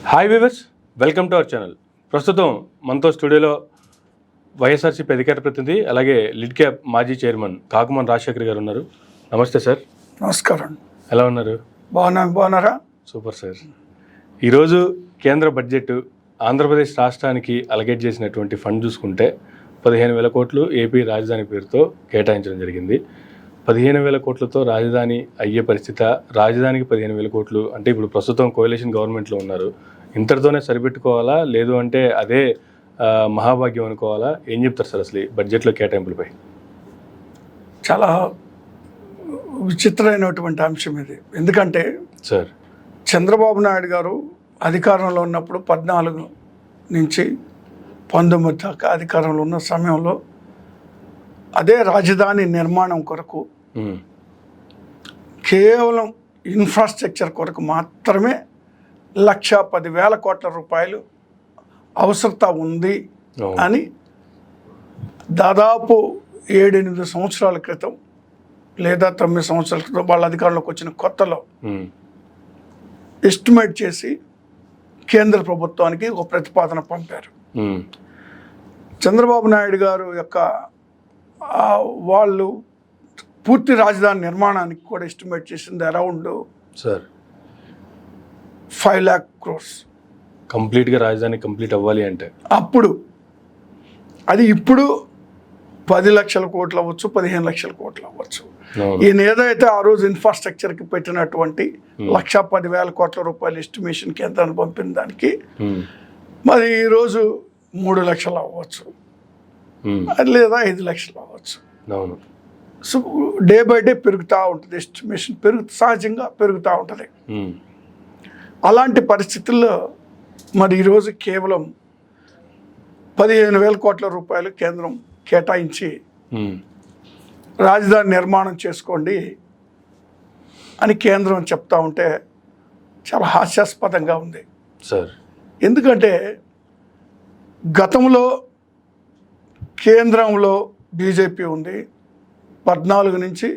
Hi viewers, welcome to our channel. ప్రస్తుతం మనతో స్టూడియోలో వైఎస్ఆర్సీపీ అధికార ప్రతినిధి అలాగే లిడ్ క్యాప్ మాజీ చైర్మన్ కాకుమాన్ రాజశేఖర్ గారు ఉన్నారు. నమస్తే సార్. నమస్కారం. ఎలా ఉన్నారు? బాగున్నారా? Super sir. ఈరోజు కేంద్ర బడ్జెట్ ఆంధ్రప్రదేశ్ రాష్ట్రానికి అలకేట్ చేసినటువంటి ఫండ్ చూసుకుంటే 15,000 కోట్లు ఏపీ రాజధాని పేరుతో కేటాయించడం జరిగింది. 15,000 కోట్లతో రాజధాని అయ్యే పరిస్థితి, రాజధానికి 15,000 కోట్లు అంటే ఇప్పుడు ప్రస్తుతం కోalition గవర్నమెంట్లో ఉన్నారు, ఇంతటితోనే సరిపెట్టుకోవాలా లేదు అంటే అదే మహాభాగ్యం అనుకోవాలా? ఏం చెప్తారు సార్ అసలు బడ్జెట్లో కేటాయింపులపై? చాలా విచిత్రమైనటువంటి అంశం ఇది. ఎందుకంటే సార్, చంద్రబాబు నాయుడు గారు అధికారంలో ఉన్నప్పుడు 14 నుంచి 19 దాకా అధికారంలో ఉన్న సమయంలో అదే రాజధాని నిర్మాణం కొరకు కేవలం ఇన్ఫ్రాస్ట్రక్చర్ కొరకు మాత్రమే 1,10,000 కోట్ల రూపాయలు అవసరత ఉంది అని దాదాపు 7-8 సంవత్సరాల క్రితం లేదా 9 సంవత్సరాల క్రితం వాళ్ళ అధికారంలోకి వచ్చిన కొత్తలో ఎస్టిమేట్ చేసి కేంద్ర ప్రభుత్వానికి ఒక ప్రతిపాదన పంపారు. చంద్రబాబు నాయుడు గారు యొక్క వాళ్ళు పూర్తి రాజధాని నిర్మాణానికి కూడా ఎస్టిమేట్ చేసింది అరౌండ్ సార్ 5 lakh crores. కంప్లీట్గా రాజధాని కంప్లీట్ అవ్వాలి అంటే అప్పుడు అది ఇప్పుడు 10 లక్షల కోట్లు అవ్వచ్చు, 15 లక్షల కోట్లు అవ్వచ్చు. ఈయన ఏదైతే ఆ రోజు ఇన్ఫ్రాస్ట్రక్చర్కి పెట్టినటువంటి 1,10,000 కోట్ల రూపాయల ఎస్టిమేషన్ కేంద్రాన్ని పంపిన దానికి మరి ఈరోజు 3 లక్షలు అవ్వచ్చు, లేదా 5 లక్షలు అవ్వచ్చు. సో డే బై డే పెరుగుతూ ఉంటుంది, ఎస్టిమేషన్ సహజంగా పెరుగుతూ ఉంటుంది. అలాంటి పరిస్థితుల్లో మరి ఈరోజు కేవలం 15,000 కోట్ల రూపాయలు కేంద్రం కేటాయించి రాజధాని నిర్మాణం చేసుకోండి అని కేంద్రం చెప్తా ఉంటే చాలా హాస్యాస్పదంగా ఉంది సార్. ఎందుకంటే గతంలో కేంద్రంలో బీజేపీ ఉంది, 14 నుంచి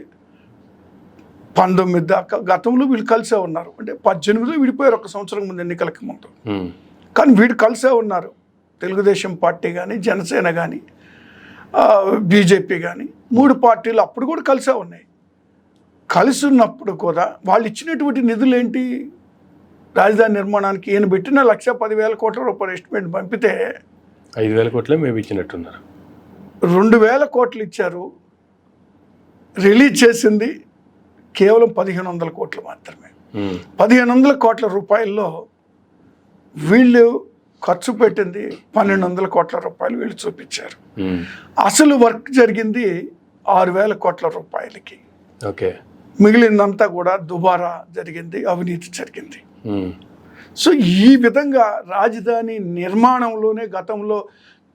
19 దాకా గతంలో వీళ్ళు కలిసే ఉన్నారు. అంటే 18లో విడిపోయారు, 1 సంవత్సరం ముందు ఎన్నికలకి ముందు. కానీ వీళ్ళు కలిసే ఉన్నారు. తెలుగుదేశం పార్టీ కానీ, జనసేన కానీ, బీజేపీ కానీ 3 పార్టీలు అప్పుడు కూడా కలిసే ఉన్నాయి. కలిసి ఉన్నప్పుడు కూడా వాళ్ళు ఇచ్చినటువంటి నిధులు ఏంటి? రాజధాని నిర్మాణానికి ఈయన పెట్టిన 1,10,000 కోట్ల రూపాయల ఎస్టిమేట్ పంపితే 5,000 కోట్లే మేము ఇచ్చినట్టున్నారు. 2,000 కోట్లు ఇచ్చారు. రిలీజ్ చేసింది కేవలం 1,500 కోట్లు మాత్రమే. 1,500 కోట్ల రూపాయల్లో వీళ్ళు ఖర్చు పెట్టింది 1,200 కోట్ల రూపాయలు వీళ్ళు చూపించారు. అసలు వర్క్ జరిగింది 6,000 కోట్ల రూపాయలకి. ఓకే, మిగిలిందంతా కూడా దుబారా జరిగింది, అవినీతి జరిగింది. సో ఈ విధంగా రాజధాని నిర్మాణంలోనే గతంలో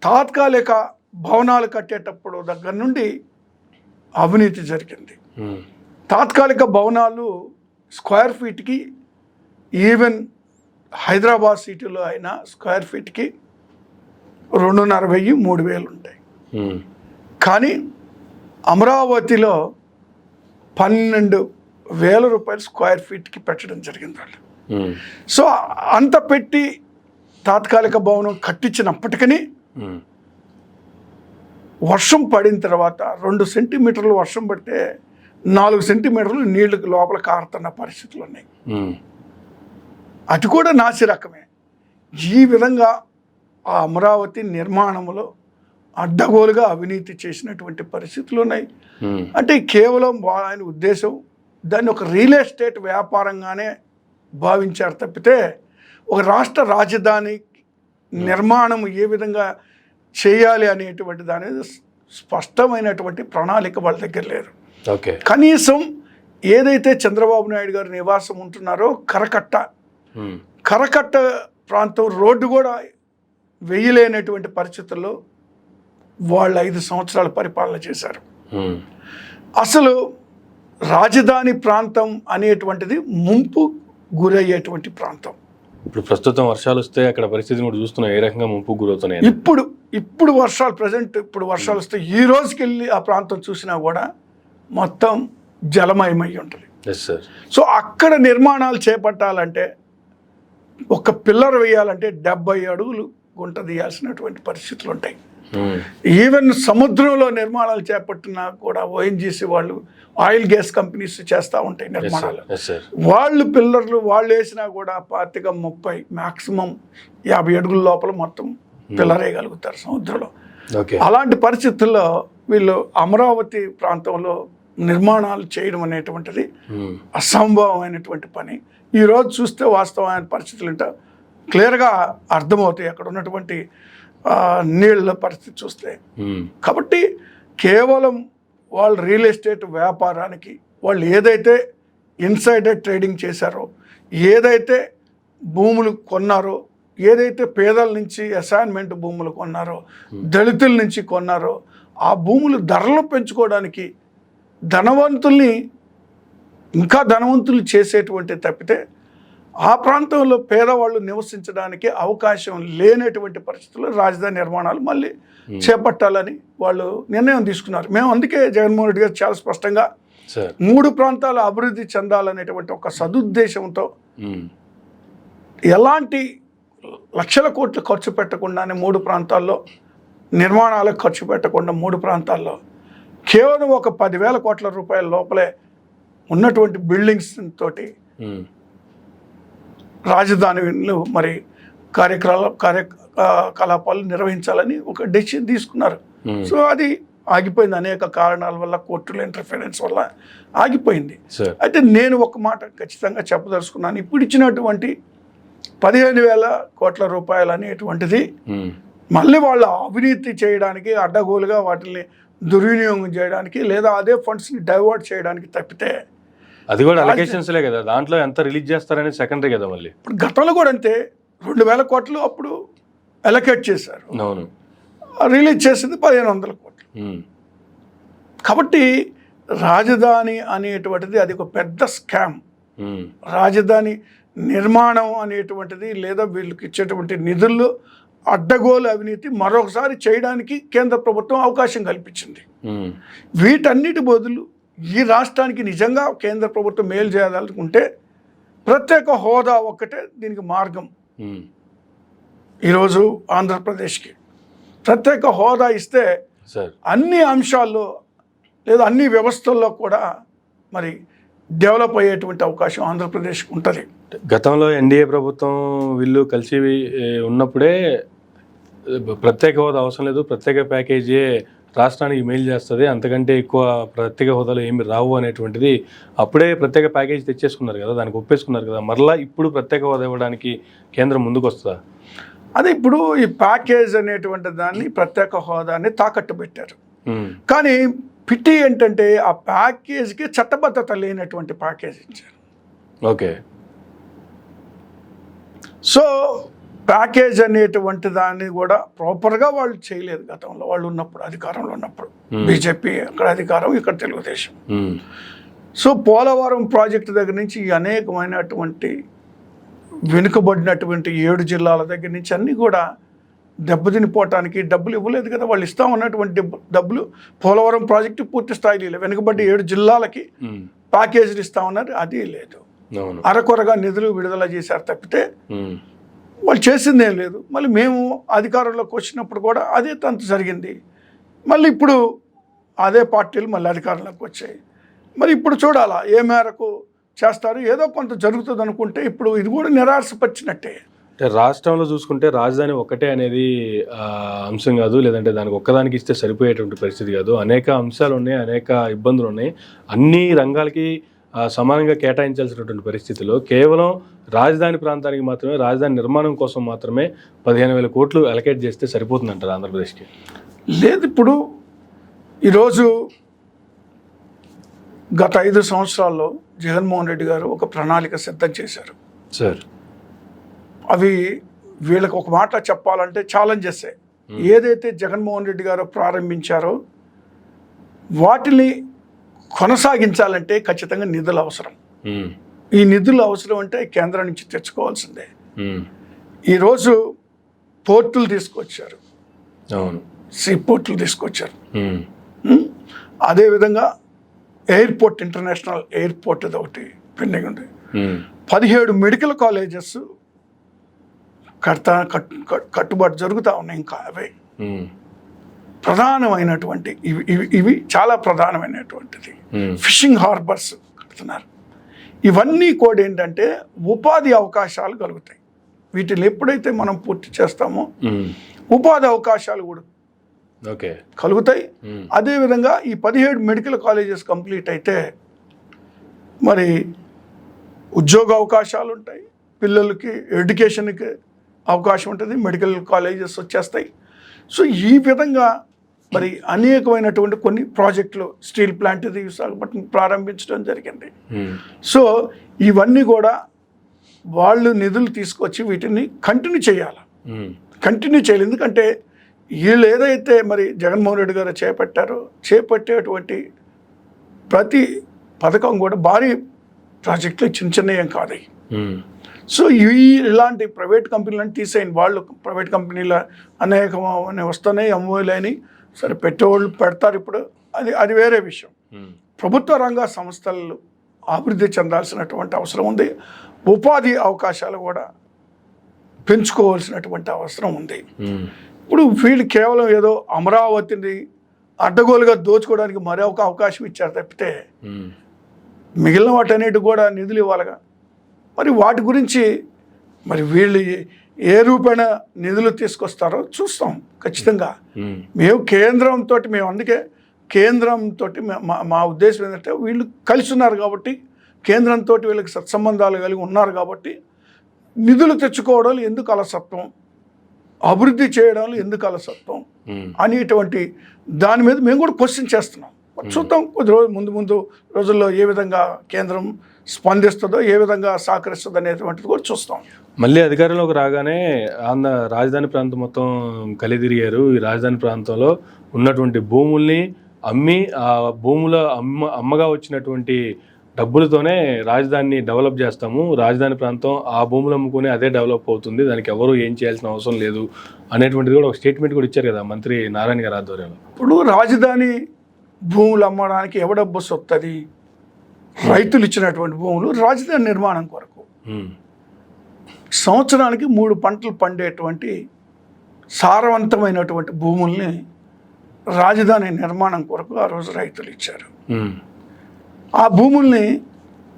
తాత్కాలిక భవనాలు కట్టేటప్పుడు దగ్గర నుండి అవినీతి జరిగింది. తాత్కాలిక భవనాలు స్క్వేర్ ఫీట్కి ఈవెన్ హైదరాబాద్ సిటీలో అయినా స్క్వేర్ ఫీట్కి 2,500, 3,000 ఉంటాయి. కానీ అమరావతిలో 12,000 రూపాయలు స్క్వేర్ ఫీట్కి పెట్టడం జరిగింది వాళ్ళు. సో అంత పెట్టి తాత్కాలిక భవనం కట్టించినప్పటికీ వర్షం పడిన తర్వాత 2 సెంటీమీటర్లు వర్షం పడితే 4 సెంటీమీటర్లు నీళ్లు లోపల కారుతున్న పరిస్థితులు ఉన్నాయి. అది కూడా నాసి రకమే. ఈ విధంగా ఆ అమరావతి నిర్మాణంలో అడ్డగోలుగా అవినీతి చేసినటువంటి పరిస్థితులు ఉన్నాయి. అంటే కేవలం ఆయన ఉద్దేశం దాన్ని ఒక రియల్ ఎస్టేట్ వ్యాపారంగానే భావించారు తప్పితే ఒక రాష్ట్ర రాజధాని నిర్మాణం ఏ విధంగా చేయాలి అనేటువంటి దాని స్పష్టమైనటువంటి ప్రణాళిక వాళ్ళ దగ్గర లేదు. కనీసం ఏదైతే చంద్రబాబు నాయుడు గారు నివాసం ఉంటున్నారో కరకట్ట ప్రాంతం రోడ్డు కూడా వేయలేనటువంటి పరిస్థితుల్లో వాళ్ళు 5 సంవత్సరాల పరిపాలన చేశారు. అసలు రాజధాని ప్రాంతం అనేటువంటిది ముంపు గురయ్యేటువంటి ప్రాంతం. ఇప్పుడు ప్రస్తుతం వర్షాలు వస్తే అక్కడ పరిస్థితిని కూడా చూస్తున్నాం, ఏ రకంగా ముంపు గురవుతున్నాయి. ఇప్పుడు వర్షాలు ఇప్పుడు వర్షాలు వస్తే ఈ రోజుకి వెళ్ళి ఆ ప్రాంతం చూసినా కూడా మొత్తం జలమయమై ఉంటుంది. Yes sir. సో అక్కడ నిర్మాణాలు చేపట్టాలంటే ఒక పిల్లర్ వేయాలంటే 70 అడుగులు గుంట తీయాల్సినటువంటి పరిస్థితులు ఉంటాయి. ఈవెన్ సముద్రంలో నిర్మాణాలు చేపట్టినా కూడా ఓఎన్జీసీ వాళ్ళు ఆయిల్ గ్యాస్ కంపెనీస్ చేస్తూ ఉంటాయి నిర్మాణాలు. వాళ్ళు పిల్లర్లు వాళ్ళు వేసినా కూడా 25-30 మ్యాక్సిమం 50 అడుగుల లోపల మొత్తం పిల్లర్ వేయగలుగుతారు సముద్రంలో. అలాంటి పరిస్థితుల్లో వీళ్ళు అమరావతి ప్రాంతంలో నిర్మాణాలు చేయడం అనేటువంటిది అసంభవమైనటువంటి పని. ఈరోజు చూస్తే వాస్తవమైన పరిస్థితులు ఏంటో క్లియర్గా అర్థమవుతాయి అక్కడ ఉన్నటువంటి నీళ్ళ పరిస్థితి చూస్తే. కాబట్టి కేవలం వాళ్ళు రియల్ ఎస్టేట్ వ్యాపారానికి వాళ్ళు ఏదైతే ఇన్సైడర్ ట్రేడింగ్ చేశారో, ఏదైతే భూములు కొన్నారో, ఏదైతే పేదల నుంచి అసైన్మెంట్ భూములు కొన్నారో, దళితుల నుంచి కొన్నారో, ఆ భూములు ధరలు పెంచుకోవడానికి ధనవంతుల్ని ఇంకా ధనవంతులు చేసేటువంటి తప్పితే ఆ ప్రాంతంలో పేదవాళ్ళు నివసించడానికి అవకాశం లేనటువంటి పరిస్థితుల్లో రాజధాని నిర్మాణాలు మళ్ళీ చేపట్టాలని వాళ్ళు నిర్ణయం తీసుకున్నారు. మేము అందుకే జగన్మోహన్ రెడ్డి గారు చాలా స్పష్టంగా 3 ప్రాంతాలు అభివృద్ధి చెందాలనేటువంటి ఒక సదుద్దేశంతో ఎలాంటి లక్షల కోట్లు ఖర్చు పెట్టకుండానే 3 ప్రాంతాల్లో నిర్మాణాలకు ఖర్చు పెట్టకుండా 3 ప్రాంతాల్లో కేవలం ఒక 10,000 కోట్ల రూపాయల లోపలే ఉన్నటువంటి బిల్డింగ్స్ తోటి రాజధానిలో మరి కార్యకలాపాలు నిర్వహించాలని ఒక డెసిషన్ తీసుకున్నారు. సో అది ఆగిపోయింది అనేక కారణాల వల్ల, కోర్టుల ఇంటర్ఫరెన్స్ వల్ల ఆగిపోయింది. అయితే నేను ఒక మాట ఖచ్చితంగా చెప్పదలుచుకున్నాను. ఇప్పుడు ఇచ్చినటువంటి 15,000 కోట్ల రూపాయలు అనేటువంటిది మళ్ళీ వాళ్ళు అవినీతి చేయడానికి, అడ్డగోలుగా వాటిని దుర్వినియోగం చేయడానికి, లేదా అదే ఫండ్స్ని డైవర్ట్ చేయడానికి తప్పితే, అది కూడా అలొకేషన్స్లే కదా, దాంట్లో ఎంత రిలీజ్ చేస్తారని సెకండరీ కదా. మళ్ళీ ఇప్పుడు గతంలో కూడా అంతే 2,000 కోట్లు అప్పుడు అలొకేట్ చేశారు. అవును, రిలీజ్ చేసింది 1,500 కోట్లు. కాబట్టి రాజధాని అనేటువంటిది అది ఒక పెద్ద స్కామ్. రాజధాని నిర్మాణం అనేటువంటిది లేదా వీళ్ళకి ఇచ్చేటువంటి నిధుల్లో అడ్డగోలు అవినీతి మరొకసారి చేయడానికి కేంద్ర ప్రభుత్వం అవకాశం కల్పించింది. వీటన్నిటి బదులు ఈ రాష్ట్రానికి నిజంగా కేంద్ర ప్రభుత్వం మేలు చేయాలనుకుంటే ప్రత్యేక హోదా ఒక్కటే దీనికి మార్గం. ఈరోజు ఆంధ్రప్రదేశ్కి ప్రత్యేక హోదా ఇస్తే అన్ని అంశాల్లో లేదా అన్ని వ్యవస్థల్లో కూడా మరి డెవలప్ అయ్యేటువంటి అవకాశం ఆంధ్రప్రదేశ్కి ఉంటుంది. గతంలో ఎన్డీఏ ప్రభుత్వం వీళ్ళు కలిసి ఉన్నప్పుడే ప్రత్యేక హోదా అవసరం లేదు, ప్రత్యేక ప్యాకేజీ రాష్ట్రానికి మేలు చేస్తుంది, అంతకంటే ఎక్కువ ప్రత్యేక హోదాలు ఏమి రావు అనేటువంటిది అప్పుడే ప్రత్యేక ప్యాకేజీ తెచ్చేసుకున్నారు కదా, దానికి ఒప్పేసుకున్నారు కదా. మరలా ఇప్పుడు ప్రత్యేక హోదా ఇవ్వడానికి కేంద్రం ముందుకు వస్తుందా? అదే ఇప్పుడు ఈ ప్యాకేజ్ అనేటువంటి దాన్ని ప్రత్యేక హోదాని తాకట్టు పెట్టారు. కానీ పిటి ఏంటంటే ఆ ప్యాకేజ్కి చట్టబద్ధత లేనటువంటి ప్యాకేజ్ ఇచ్చారు. ఓకే, సో ప్యాకేజ్ అనేటువంటి దాన్ని కూడా ప్రాపర్గా వాళ్ళు చేయలేదు గతంలో వాళ్ళు ఉన్నప్పుడు, అధికారంలో ఉన్నప్పుడు. బీజేపీ అక్కడ అధికారం, ఇక్కడ తెలుగుదేశం. సో పోలవరం ప్రాజెక్టు దగ్గర నుంచి అనేకమైనటువంటి వెనుకబడినటువంటి 7 జిల్లాల దగ్గర నుంచి అన్నీ కూడా దెబ్బతినిపోవటానికి డబ్బులు ఇవ్వలేదు కదా. వాళ్ళు ఇస్తా ఉన్నటువంటి డబ్బులు పోలవరం ప్రాజెక్టు పూర్తి స్థాయిలో వెనుకబడి 7 జిల్లాలకి ప్యాకేజీలు ఇస్తా ఉన్నారు, అది లేదు. అరకొరగా నిధులు విడుదల చేశారు తప్పితే వాళ్ళు చేసింది ఏం లేదు. మళ్ళీ మేము అధికారంలోకి వచ్చినప్పుడు కూడా అదే తంతు జరిగింది. మళ్ళీ ఇప్పుడు అదే పార్టీలు మళ్ళీ అధికారంలోకి వచ్చాయి. మరి ఇప్పుడు చూడాలా ఏ మేరకు చేస్తారు. ఏదో కొంత జరుగుతుంది అనుకుంటే ఇప్పుడు ఇది కూడా నిరాశపరిచినట్టే. అంటే రాష్ట్రంలో చూసుకుంటే రాజధాని ఒక్కటే అనేది అంశం కాదు, లేదంటే దానికి ఒక్కదానికి ఇస్తే సరిపోయేటువంటి పరిస్థితి కాదు. అనేక అంశాలు ఉన్నాయి, అనేక ఇబ్బందులు ఉన్నాయి. అన్ని రంగాలకి సమానంగా కేటాయించాల్సినటువంటి పరిస్థితిలో కేవలం రాజధాని ప్రాంతానికి మాత్రమే, రాజధాని నిర్మాణం కోసం మాత్రమే 15,000 కోట్లు అలొకేట్ చేస్తే సరిపోతుందంటారు ఆంధ్రప్రదేశ్కి? లేదు, ఇప్పుడు ఈరోజు గత 5 సంవత్సరాల్లో జగన్మోహన్ రెడ్డి గారు ఒక ప్రణాళిక సిద్ధం చేశారు సార్. అవి వీళ్ళకి ఒక మాట చెప్పాలంటే ఛాలెంజెస్. ఏదైతే జగన్మోహన్ రెడ్డి గారు ప్రారంభించారో వాటిని కొనసాగించాలంటే ఖచ్చితంగా నిధులు అవసరం. ఈ నిధులు అవసరం అంటే కేంద్రం నుంచి తెచ్చుకోవాల్సిందే. ఈరోజు పోర్టులు తీసుకొచ్చారు, సీ పోర్టులు తీసుకొచ్చారు. అదేవిధంగా ఎయిర్పోర్ట్, ఇంటర్నేషనల్ ఎయిర్పోర్ట్ ఒకటి పెండింగ్ ఉంది. 17 మెడికల్ కాలేజెస్ కట్టుబాటు జరుగుతూ ఉన్నాయి. ఇంకా అవే ఉమ్, ప్రధానమైనటువంటి ఇవి చాలా ప్రధానమైనటువంటిది. ఫిషింగ్ హార్బర్స్ కడుతున్నారు. ఇవన్నీ కూడా ఏంటంటే ఉపాధి అవకాశాలు కలుగుతాయి. వీటిని ఎప్పుడైతే మనం పూర్తి చేస్తామో ఉపాధి అవకాశాలు కూడా ఓకే కలుగుతాయి. అదేవిధంగా ఈ 17 మెడికల్ కాలేజెస్ కంప్లీట్ అయితే మరి ఉద్యోగ అవకాశాలు ఉంటాయి, పిల్లలకి ఎడ్యుకేషన్కి అవకాశం ఉంటుంది, మెడికల్ కాలేజెస్ వచ్చేస్తాయి. సో ఈ విధంగా మరి అనేకమైనటువంటి కొన్ని ప్రాజెక్టులు, స్టీల్ ప్లాంట్ ఇది విశాఖపట్నం ప్రారంభించడం జరిగింది. సో ఇవన్నీ కూడా వాళ్ళు నిధులు తీసుకొచ్చి వీటిని కంటిన్యూ చేయాలి. కంటిన్యూ చేయాలి. ఎందుకంటే వీళ్ళు ఏదైతే మరి జగన్మోహన్ రెడ్డి గారు చేపట్టేటువంటి ప్రతి పథకం కూడా భారీ ప్రాజెక్టులు చిన్న చిన్న ఏం కాదు. సో ఇలాంటి ప్రైవేట్ కంపెనీలను తీసేయండి. వాళ్ళు ప్రైవేట్ కంపెనీల అనేకమైన వస్తున్నాయి, అమ్మోలేని సరే పెట్టేవాళ్ళు పెడతారు. ఇప్పుడు అది వేరే విషయం. ప్రభుత్వ రంగ సంస్థలు అభివృద్ధి చెందాల్సినటువంటి అవసరం ఉంది. ఉపాధి అవకాశాలు కూడా పెంచుకోవాల్సినటువంటి అవసరం ఉంది. ఇప్పుడు వీళ్ళు కేవలం ఏదో అమరావతిని అడ్డగోలుగా దోచుకోవడానికి మరో ఒక అవకాశం ఇచ్చారు తప్పితే మిగిలిన వాటన్నిటి కూడా నిధులు ఇవ్వాలిగా. మరి వాటి గురించి మరి వీళ్ళు ఏ రూపేణ నిధులు తీసుకొస్తారో చూస్తాం ఖచ్చితంగా. మేము కేంద్రంతో అందుకే కేంద్రంతో మా ఉద్దేశం ఏంటంటే వీళ్ళు కలిసి ఉన్నారు కాబట్టి, కేంద్రంతో వీళ్ళకి సత్సంబంధాలు కలిగి ఉన్నారు కాబట్టి నిధులు తెచ్చుకోవడం ఎందుకు అలసత్వం, అభివృద్ధి చేయడంలో ఎందుకు అలసత్వం అనేటువంటి దాని మీద మేము కూడా క్వశ్చన్ చేస్తున్నాం. చూద్దాం కొద్ది రోజు ముందు రోజుల్లో ఏ విధంగా కేంద్రం స్పందిస్తుందో, ఏ విధంగా సహకరిస్తుందో అనేటువంటిది కూడా చూస్తాం. మళ్ళీ అధికారంలోకి రాగానే రాజధాని ప్రాంతం మొత్తం కలిదిరిగారు. ఈ రాజధాని ప్రాంతంలో ఉన్నటువంటి భూముల్ని అమ్మి ఆ భూముల అమ్మగా వచ్చినటువంటి డబ్బులతోనే రాజధానిని డెవలప్ చేస్తాము, రాజధాని ప్రాంతం ఆ భూములు అమ్ముకొని అదే డెవలప్ అవుతుంది, దానికి ఎవరు ఏం చేయాల్సిన అవసరం లేదు అనేటువంటిది కూడా ఒక స్టేట్మెంట్ కూడా ఇచ్చారు కదా మంత్రి నారాయణ గారి ఆధ్వర్యంలో. ఇప్పుడు రాజధాని భూములు అమ్మడానికి ఎవడబ్బు సొత్తది? రైతులు ఇచ్చినటువంటి భూములు రాజధాని నిర్మాణం కొరకు సంవత్సరానికి 3 పంటలు పండేటువంటి సారవంతమైనటువంటి భూముల్ని రాజధాని నిర్మాణం కొరకు ఆ రోజు రైతులు ఇచ్చారు. ఆ భూముల్ని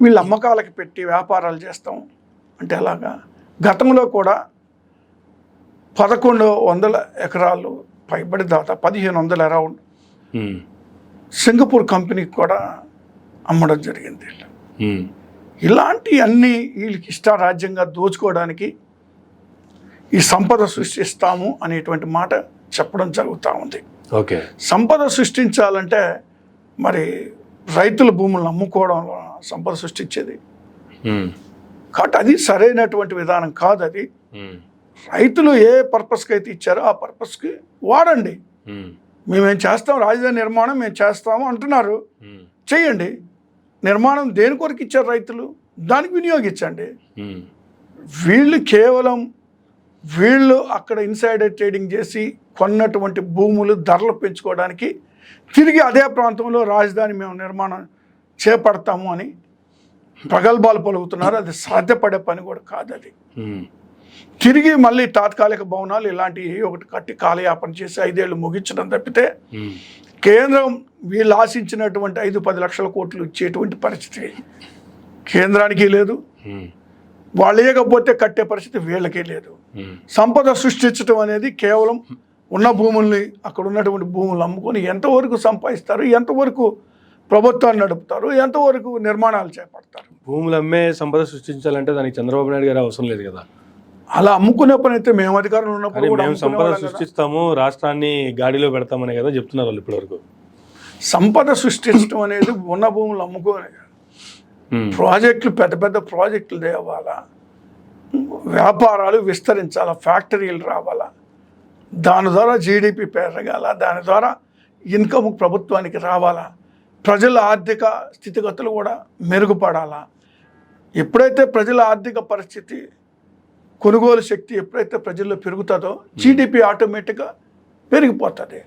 వీళ్ళు అమ్మకాలకు పెట్టి వ్యాపారాలు చేస్తాం అంటే ఎలాగా? గతంలో కూడా 1100 ఎకరాలు పైబడి దాదాపు 1500 అరౌండ్ సింగపూర్ కంపెనీకి కూడా అమ్మడం జరిగింది. ఇలాంటి అన్నీ వీళ్ళకి ఇష్టారాజ్యంగా దోచుకోవడానికి ఈ సంపద సృష్టిస్తాము అనేటువంటి మాట చెప్పడం జరుగుతూ ఉంది. ఓకే, సంపద సృష్టించాలంటే మరి రైతుల భూములను అమ్ముకోవడం సంపద సృష్టించేది కాబట్టి అది సరైనటువంటి విధానం కాదు. అది రైతులు ఏ పర్పస్కి అయితే ఇచ్చారో ఆ పర్పస్కి వాడండి. మేమేం చేస్తాం, రాజధాని నిర్మాణం మేము చేస్తాము అంటున్నారు, చెయ్యండి. నిర్మాణం దేని కొరకు ఇచ్చారు రైతులు, దానికి వినియోగించండి. వీళ్ళు కేవలం అక్కడ ఇన్సైడర్ ట్రేడింగ్ చేసి కొన్నటువంటి భూములు ధరలు పెంచుకోవడానికి తిరిగి అదే ప్రాంతంలో రాజధాని మేము నిర్మాణం చేపడతాము అని ప్రగల్భాలు పలుకుతున్నారు. అది సాధ్యపడే పని కూడా కాదు. అది తిరిగి మళ్ళీ తాత్కాలిక భవనాలు ఇలాంటివి ఒకటి కట్టి కాలయాపన చేసి 5 ఏళ్ళు ముగించడం తప్పితే కేంద్రం వీళ్ళు ఆశించినటువంటి 5-10 లక్షల కోట్లు ఇచ్చేటువంటి పరిస్థితి కేంద్రానికి లేదు, వాళ్ళు లేకపోతే కట్టే పరిస్థితి వీళ్ళకే లేదు. సంపద సృష్టించడం అనేది కేవలం ఉన్న భూముల్ని, అక్కడ ఉన్నటువంటి భూములు అమ్ముకొని ఎంతవరకు సంపాదిస్తారు, ఎంతవరకు ప్రభుత్వాన్ని నడుపుతారు, ఎంతవరకు నిర్మాణాలు చేపడతారు. భూములు అమ్మే సంపద సృష్టించాలంటే దానికి చంద్రబాబు నాయుడు గారు అవసరం లేదు కదా. అలా అమ్ముకునే పని అయితే మేము అధికారంలో ఉన్నప్పుడు మేము సంపద సృష్టిస్తాము, రాష్ట్రాన్ని గాడిలో పెడతామనే కదా చెప్తున్నారు వాళ్ళు ఇప్పటివరకు. సంపద సృష్టించడం అనేది ఉన్న భూములు అమ్ముకోనే, ప్రాజెక్టులు పెద్ద పెద్ద ప్రాజెక్టులు తేవాలా, వ్యాపారాలు విస్తరించాలా, ఫ్యాక్టరీలు రావాలా, దాని ద్వారా జీడిపి పెరగాల, దాని ద్వారా ఇన్కమ్ ప్రభుత్వానికి రావాలా, ప్రజల ఆర్థిక స్థితిగతులు కూడా మెరుగుపడాలా. ఎప్పుడైతే ప్రజల ఆర్థిక పరిస్థితి, కొనుగోలు శక్తి ఎప్పుడైతే ప్రజల్లో పెరుగుతుందో జీడిపి ఆటోమేటిక్గా పెరిగిపోతుంది.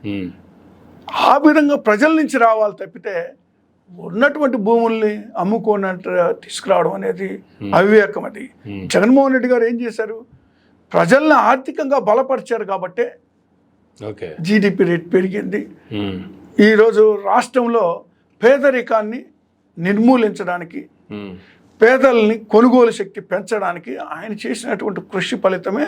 ఆ విధంగా ప్రజల నుంచి రావాలి తప్పితే ఉన్నటువంటి భూముల్ని అమ్ముకోనట్టు తీసుకురావడం అనేది అవివేకం. అది జగన్మోహన్ రెడ్డి గారు ఏం చేశారు, ప్రజల్ని ఆర్థికంగా బలపరిచారు కాబట్టే ఓకే. జీడిపి రేట్ పెరిగింది. ఉమ్. ఈరోజు రాష్ట్రంలో పేదరికాన్ని నిర్మూలించడానికి, ఉమ్. పేదల్ని కొనుగోలు శక్తి పెంచడానికి ఆయన చేసినటువంటి కృషి ఫలితమే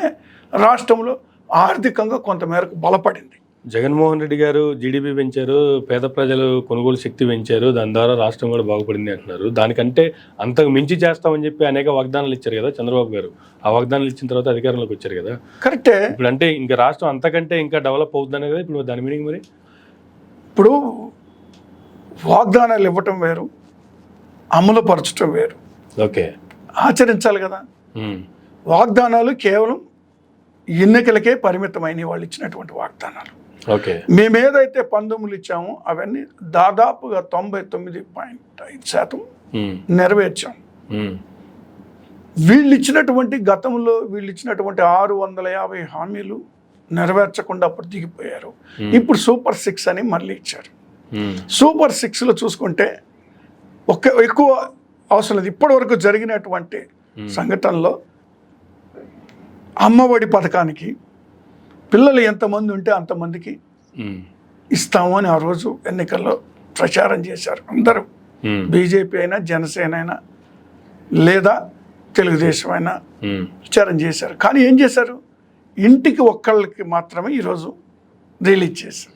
రాష్ట్రంలో ఆర్థికంగా కొంతమేరకు బలపడింది. జగన్మోహన్ రెడ్డి గారు జీడిపి పెంచారు, పేద ప్రజలు కొనుగోలు శక్తి పెంచారు, దాని ద్వారా రాష్ట్రం కూడా బాగుపడింది అంటున్నారు. దానికంటే అంతకు మించి చేస్తామని చెప్పి అనేక వాగ్దానాలు ఇచ్చారు కదా చంద్రబాబు గారు. ఆ వాగ్దానాలు ఇచ్చిన తర్వాత అధికారంలోకి వచ్చారు కదా. కరెక్టే. ఇప్పుడు అంటే ఇంకా రాష్ట్రం అంతకంటే ఇంకా డెవలప్ అవుతుందనే కదా ఇప్పుడు దాని మీనింగ్. మరి ఇప్పుడు వాగ్దానాలు ఇవ్వటం వేరు, అమలు పరచడం వేరు. ఓకే. ఆచరించాలి కదా. వాగ్దానాలు కేవలం ఎన్నికలకే పరిమితమైన వాళ్ళు ఇచ్చినటువంటి వాగ్దానాలు. ఓకే. మేమేదైతే 19 ఇచ్చామో అవన్నీ దాదాపుగా 99.5% నెరవేర్చాం. వీళ్ళు ఇచ్చినటువంటి గతంలో వీళ్ళు ఇచ్చినటువంటి 650 హామీలు నెరవేర్చకుండా అప్పుడు దిగిపోయారు. ఇప్పుడు సూపర్ 6 అని మళ్ళీ ఇచ్చారు. సూపర్ 6లో చూసుకుంటే ఎక్కువ అవసరం లేదు. ఇప్పటి వరకు జరిగినటువంటి సంఘటనలో అమ్మఒడి పథకానికి పిల్లలు ఎంతమంది ఉంటే అంతమందికి ఇస్తాము అని ఆ రోజు ఎన్నికల్లో ప్రచారం చేశారు అందరూ. బీజేపీ అయినా, జనసేన అయినా, లేదా తెలుగుదేశం అయినా ప్రచారం చేశారు. కానీ ఏం చేశారు? ఇంటికి ఒక్కళ్ళకి మాత్రమే ఈరోజు రిలీజ్ చేశారు,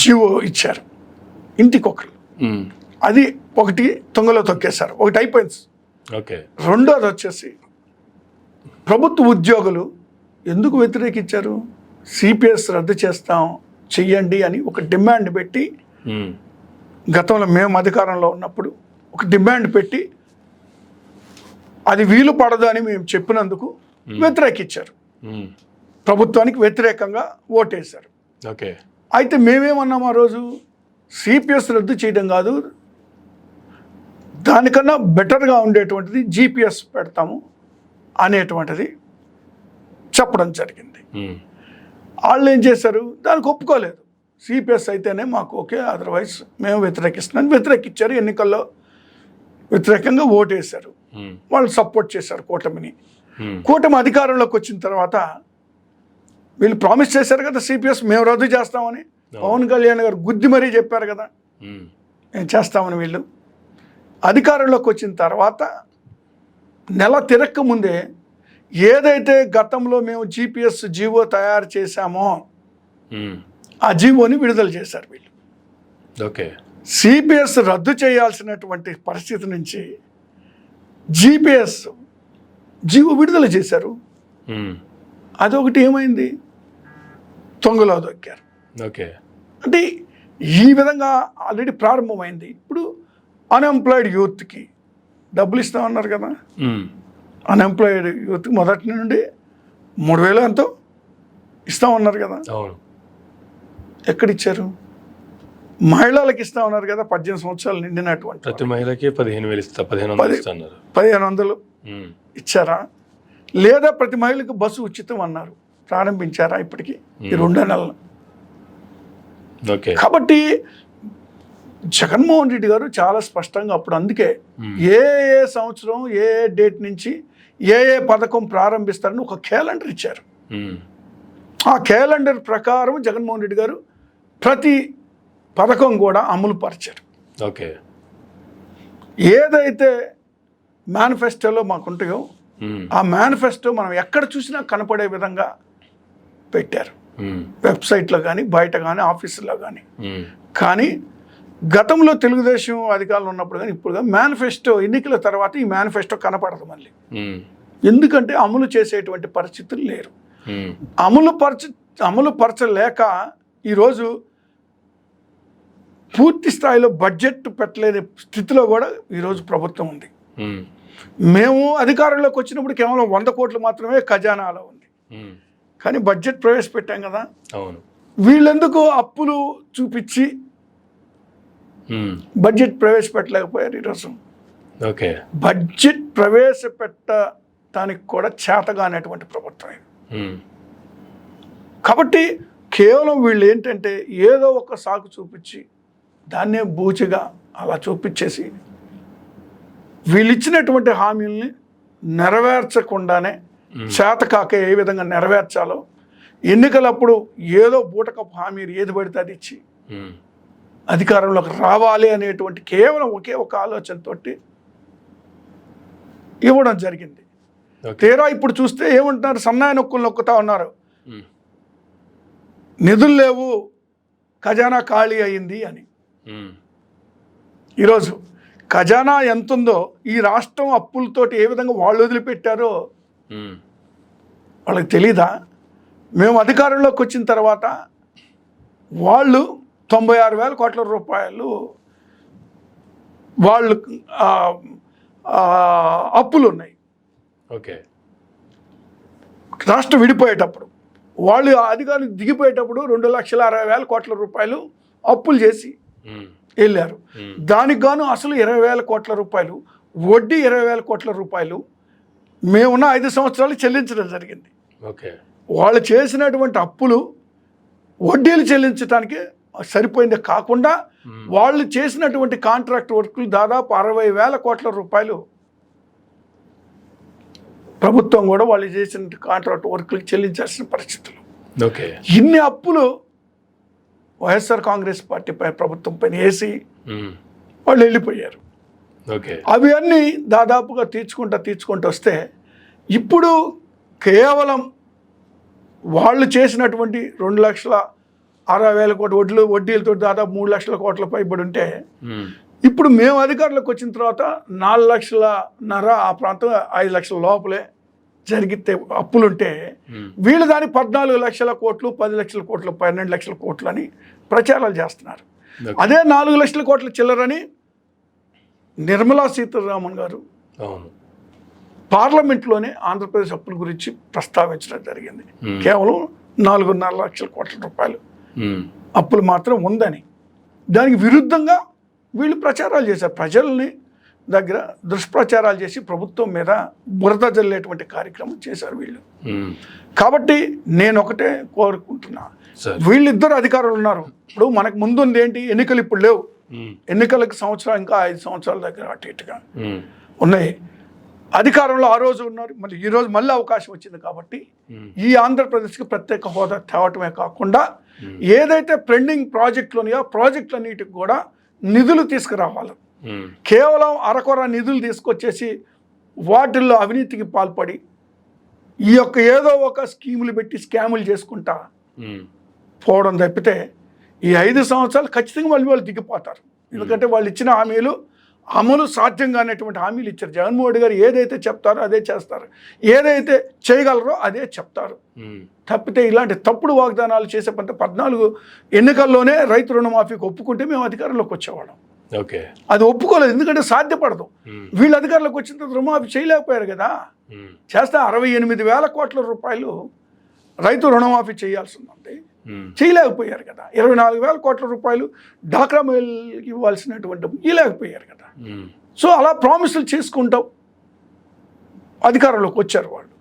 జియో ఇచ్చారు. ఇంటికి ఒకళ్ళు, అది ఒకటి తొంగలో తొక్కేశారు. ఒకటి అయిపోయింది. ఓకే. రెండోది వచ్చేసి ప్రభుత్వ ఉద్యోగులు ఎందుకు వ్యతిరేకించారు? సిపిఎస్ రద్దు చెయ్యండి అని ఒక డిమాండ్ పెట్టి, గతంలో మేము అధికారంలో ఉన్నప్పుడు ఒక డిమాండ్ పెట్టి అది వీలు పడదు అని మేము చెప్పినందుకు వ్యతిరేకించారు. ప్రభుత్వానికి వ్యతిరేకంగా ఓటేశారు. ఓకే. అయితే మేమేమన్నాం ఆ రోజు? సిపిఎస్ రద్దు చేయడం కాదు, దానికన్నా బెటర్గా ఉండేటువంటిది జీపీఎస్ పెడతాము అనేటువంటిది చెప్పడం జరిగింది. వాళ్ళు ఏం చేశారు? దానికి ఒప్పుకోలేదు. సిపిఎస్ అయితేనే మాకు ఓకే, అదర్వైజ్ మేము వ్యతిరేకించారు. ఎన్నికల్లో వ్యతిరేకంగా ఓటేశారు. వాళ్ళు సపోర్ట్ చేశారు కూటమిని. కూటమి అధికారంలోకి వచ్చిన తర్వాత వీళ్ళు ప్రామిస్ చేశారు కదా సిపిఎస్ మేము రద్దు చేస్తామని. పవన్ కళ్యాణ్ గారు గుద్ది మరీ చెప్పారు కదా మేము చేస్తామని. వీళ్ళు అధికారంలోకి వచ్చిన తర్వాత నెల తిరక్క ముందే ఏదైతే గతంలో మేము జీపీఎస్ జీవో తయారు చేశామో ఆ జీవోని విడుదల చేశారు వీళ్ళు. ఓకే. సిపిఎస్ రద్దు చేయాల్సినటువంటి పరిస్థితి నుంచి జీపీఎస్ జీవో విడుదల చేశారు. అదొకటి ఏమైంది? తొంగలో దొక్కారు. ఓకే. అంటే ఈ విధంగా ఆల్రెడీ ప్రారంభమైంది. ఇప్పుడు అన్ఎంప్లాయిడ్ యూత్కి డబ్బులు ఇస్తామన్నారు కదా. అన్ఎంప్లాయిడ్ యూత్కి మొదటి నుండి 3,000 ఎంతో ఇస్తామన్నారు కదా. ఎక్కడిచ్చారు? మహిళలకు ఇస్తామన్నారు కదా. 18 సంవత్సరాలు నిండినటువంటి ప్రతి మహిళకి 15,000 ఇస్తా, 1,500 ఇచ్చారా? లేదా ప్రతి మహిళకు బస్సు ఉచితం అన్నారు, ప్రారంభించారా ఇప్పటికీ ఈ 2 నెలలు? కాబట్టి జగన్మోహన్ రెడ్డి గారు చాలా స్పష్టంగా అప్పుడు అందుకే ఏ సంవత్సరం ఏ డేట్ నుంచి ఏ పథకం ప్రారంభిస్తారని ఒక క్యాలెండర్ ఇచ్చారు. ఆ క్యాలెండర్ ప్రకారం జగన్మోహన్ రెడ్డి గారు ప్రతి పథకం కూడా అమలు పరిచారు. ఓకే. ఏదైతే మేనిఫెస్టోలో మాకుంటాయో ఆ మేనిఫెస్టో మనం ఎక్కడ చూసినా కనపడే విధంగా పెట్టారు. వెబ్సైట్లో కానీ, బయట కానీ, ఆఫీసులో కానీ. కానీ గతంలో తెలుగుదేశం అధికారంలో ఉన్నప్పుడు కానీ ఇప్పుడు కానీ మేనిఫెస్టో ఎన్నికల తర్వాత ఈ మేనిఫెస్టో కనపడదు మళ్ళీ. ఎందుకంటే అమలు చేసేటువంటి పరిస్థితులు లేరు. అమలు పరచలేక ఈరోజు పూర్తి స్థాయిలో బడ్జెట్ పెట్టలేని స్థితిలో కూడా ఈరోజు ప్రభుత్వం ఉంది. మేము అధికారంలోకి వచ్చినప్పుడు కేవలం 100 కోట్లు మాత్రమే ఖజానాలో ఉంది. కానీ బడ్జెట్ ప్రవేశపెట్టాం కదా. వీళ్ళెందుకు అప్పులు చూపించి బడ్జెట్ ప్రవేశపెట్టలేకపోయారు ఈరోజు? ఓకే. బడ్జెట్ ప్రవేశపెట్టడానికి కూడా చేతగానేటువంటి ప్రభుత్వం ఇది. కాబట్టి కేవలం వీళ్ళు ఏంటంటే ఏదో ఒక సాకు చూపించి దాన్నే బూచిగా అలా చూపించేసి వీళ్ళు ఇచ్చినటువంటి హామీల్ని నెరవేర్చకుండానే చేతకాక ఏ విధంగా నెరవేర్చాలో, ఎన్నికలప్పుడు ఏదో బూటకపు హామీలు ఏది పడితే అది ఇచ్చి అధికారంలోకి రావాలి అనేటువంటి కేవలం ఒకే ఒక ఆలోచనతోటి ఇవ్వడం జరిగింది. తీరా ఇప్పుడు చూస్తే ఏమంటున్నారు, సన్నాయి నొక్కులు నొక్కుతా ఉన్నారు. నిధులు లేవు, ఖజానా ఖాళీ అయింది అని. ఈరోజు ఖజానా ఎంత ఉందో, ఈ రాష్ట్రం అప్పులతోటి ఏ విధంగా వాళ్ళు వదిలిపెట్టారో వాళ్ళకి తెలీదా? మేము అధికారంలోకి వచ్చిన తర్వాత వాళ్ళు 96,000 కోట్ల రూపాయలు వాళ్ళు అప్పులు ఉన్నాయి. ఓకే, రాష్ట్రం విడిపోయేటప్పుడు వాళ్ళు అధికారులు దిగిపోయేటప్పుడు 2,60,000 కోట్ల రూపాయలు అప్పులు చేసి వెళ్ళారు. దానికి గాను అసలు 20,000 కోట్ల రూపాయలు, వడ్డీ 20,000 కోట్ల రూపాయలు మేమున్న 5 సంవత్సరాలు చెల్లించడం జరిగింది. ఓకే, వాళ్ళు చేసినటువంటి అప్పులు వడ్డీలు చెల్లించడానికి సరిపోయింది కాకుండా వాళ్ళు చేసినటువంటి కాంట్రాక్ట్ వర్కులు దాదాపు 60,000 కోట్ల రూపాయలు ప్రభుత్వం కూడా వాళ్ళు చేసిన కాంట్రాక్ట్ వర్కులు చెల్లించాల్సిన పరిస్థితులు. ఓకే, ఇన్ని అప్పులు వైఎస్ఆర్ కాంగ్రెస్ పార్టీపై ప్రభుత్వం పైన వేసి వాళ్ళు వెళ్ళిపోయారు. ఓకే, అవి అన్నీ దాదాపుగా తీర్చుకుంటూ వస్తే ఇప్పుడు కేవలం వాళ్ళు చేసినటువంటి 2,60,000 కోట్ల వడ్డీలతో దాదాపు 3 లక్షల కోట్ల పైబడి ఉంటే, ఇప్పుడు మేము అధికారులకు వచ్చిన తర్వాత 4,500,000 ఆ ప్రాంతం 5 లక్షల లోపలే జరిగితే అప్పులుంటే, వీళ్ళు దాని 14 లక్షల కోట్లు, 10 లక్షల కోట్లు, 12 లక్షల కోట్లు అని ప్రచారాలు చేస్తున్నారు. అదే 4 లక్షల కోట్ల చిల్లరని నిర్మలా సీతారామన్ గారు పార్లమెంట్లోనే ఆంధ్రప్రదేశ్ అప్పుల గురించి ప్రస్తావించడం జరిగింది. కేవలం 4.5 లక్షల కోట్ల రూపాయలు అప్పులు మాత్రం ఉందని. దానికి విరుద్ధంగా వీళ్ళు ప్రచారాలు చేశారు. ప్రజల్ని దగ్గర దుష్ప్రచారాలు చేసి ప్రభుత్వం మీద బురద జల్లేటువంటి కార్యక్రమం చేశారు వీళ్ళు. కాబట్టి నేను ఒకటే కోరుకుంటున్నా, వీళ్ళిద్దరు అధికారులు ఉన్నారు. ఇప్పుడు మనకు ముందుంది ఏంటి, ఎన్నికలు ఇప్పుడు లేవు. ఎన్నికలకు సంవత్సరం ఇంకా 5 సంవత్సరాల దగ్గర అటు ఇటుగా ఉన్నాయి. అధికారంలో ఆ రోజు ఉన్నారు, మళ్ళీ ఈ రోజు మళ్ళీ అవకాశం వచ్చింది. కాబట్టి ఈ ఆంధ్రప్రదేశ్కి ప్రత్యేక హోదా తేవటమే కాకుండా ఏదైతే పెండింగ్ ప్రాజెక్టులు ఉన్నాయో ప్రాజెక్టులన్నిటికి కూడా నిధులు తీసుకురావాలి. కేవలం అరకొర నిధులు తీసుకొచ్చేసి వాటిల్లో అవినీతికి పాల్పడి ఈ యొక్క ఏదో ఒక స్కీములు పెట్టి స్కాములు చేసుకుంటా పోవడం తప్పితే ఈ 5 సంవత్సరాలు ఖచ్చితంగా వాళ్ళు దిగిపోతారు. ఎందుకంటే వాళ్ళు ఇచ్చిన హామీలు అమలు సాధ్యం కానటువంటి హామీలు ఇచ్చారు. జగన్మోహన్ రెడ్డి గారు ఏదైతే చెప్తారో అదే చేస్తారు, ఏదైతే చేయగలరో అదే చెప్తారు. తప్పితే ఇలాంటి తప్పుడు వాగ్దానాలు చేసే పంట 14 ఎన్నికల్లోనే రైతు రుణమాఫీకి ఒప్పుకుంటే మేము అధికారంలోకి వచ్చేవాళ్ళం. ఓకే, అది ఒప్పుకోలేదు, ఎందుకంటే సాధ్యపడదు. వీళ్ళు అధికారంలోకి వచ్చిన తర్వాత రుణమాఫీ చేయలేకపోయారు కదా. చేస్తే 68,000 కోట్ల రూపాయలు రైతు రుణమాఫీ చేయాల్సి ఉంది, చేయలేకపోయారు కదా. 24,000 కోట్ల రూపాయలు డాక్రా మహిళకి ఇవ్వాల్సినటువంటి ఇవ్వలేకపోయారు కదా. సో అలా ప్రామిసులు చేసుకుంటాం అధికారంలోకి వచ్చారు వాళ్ళు.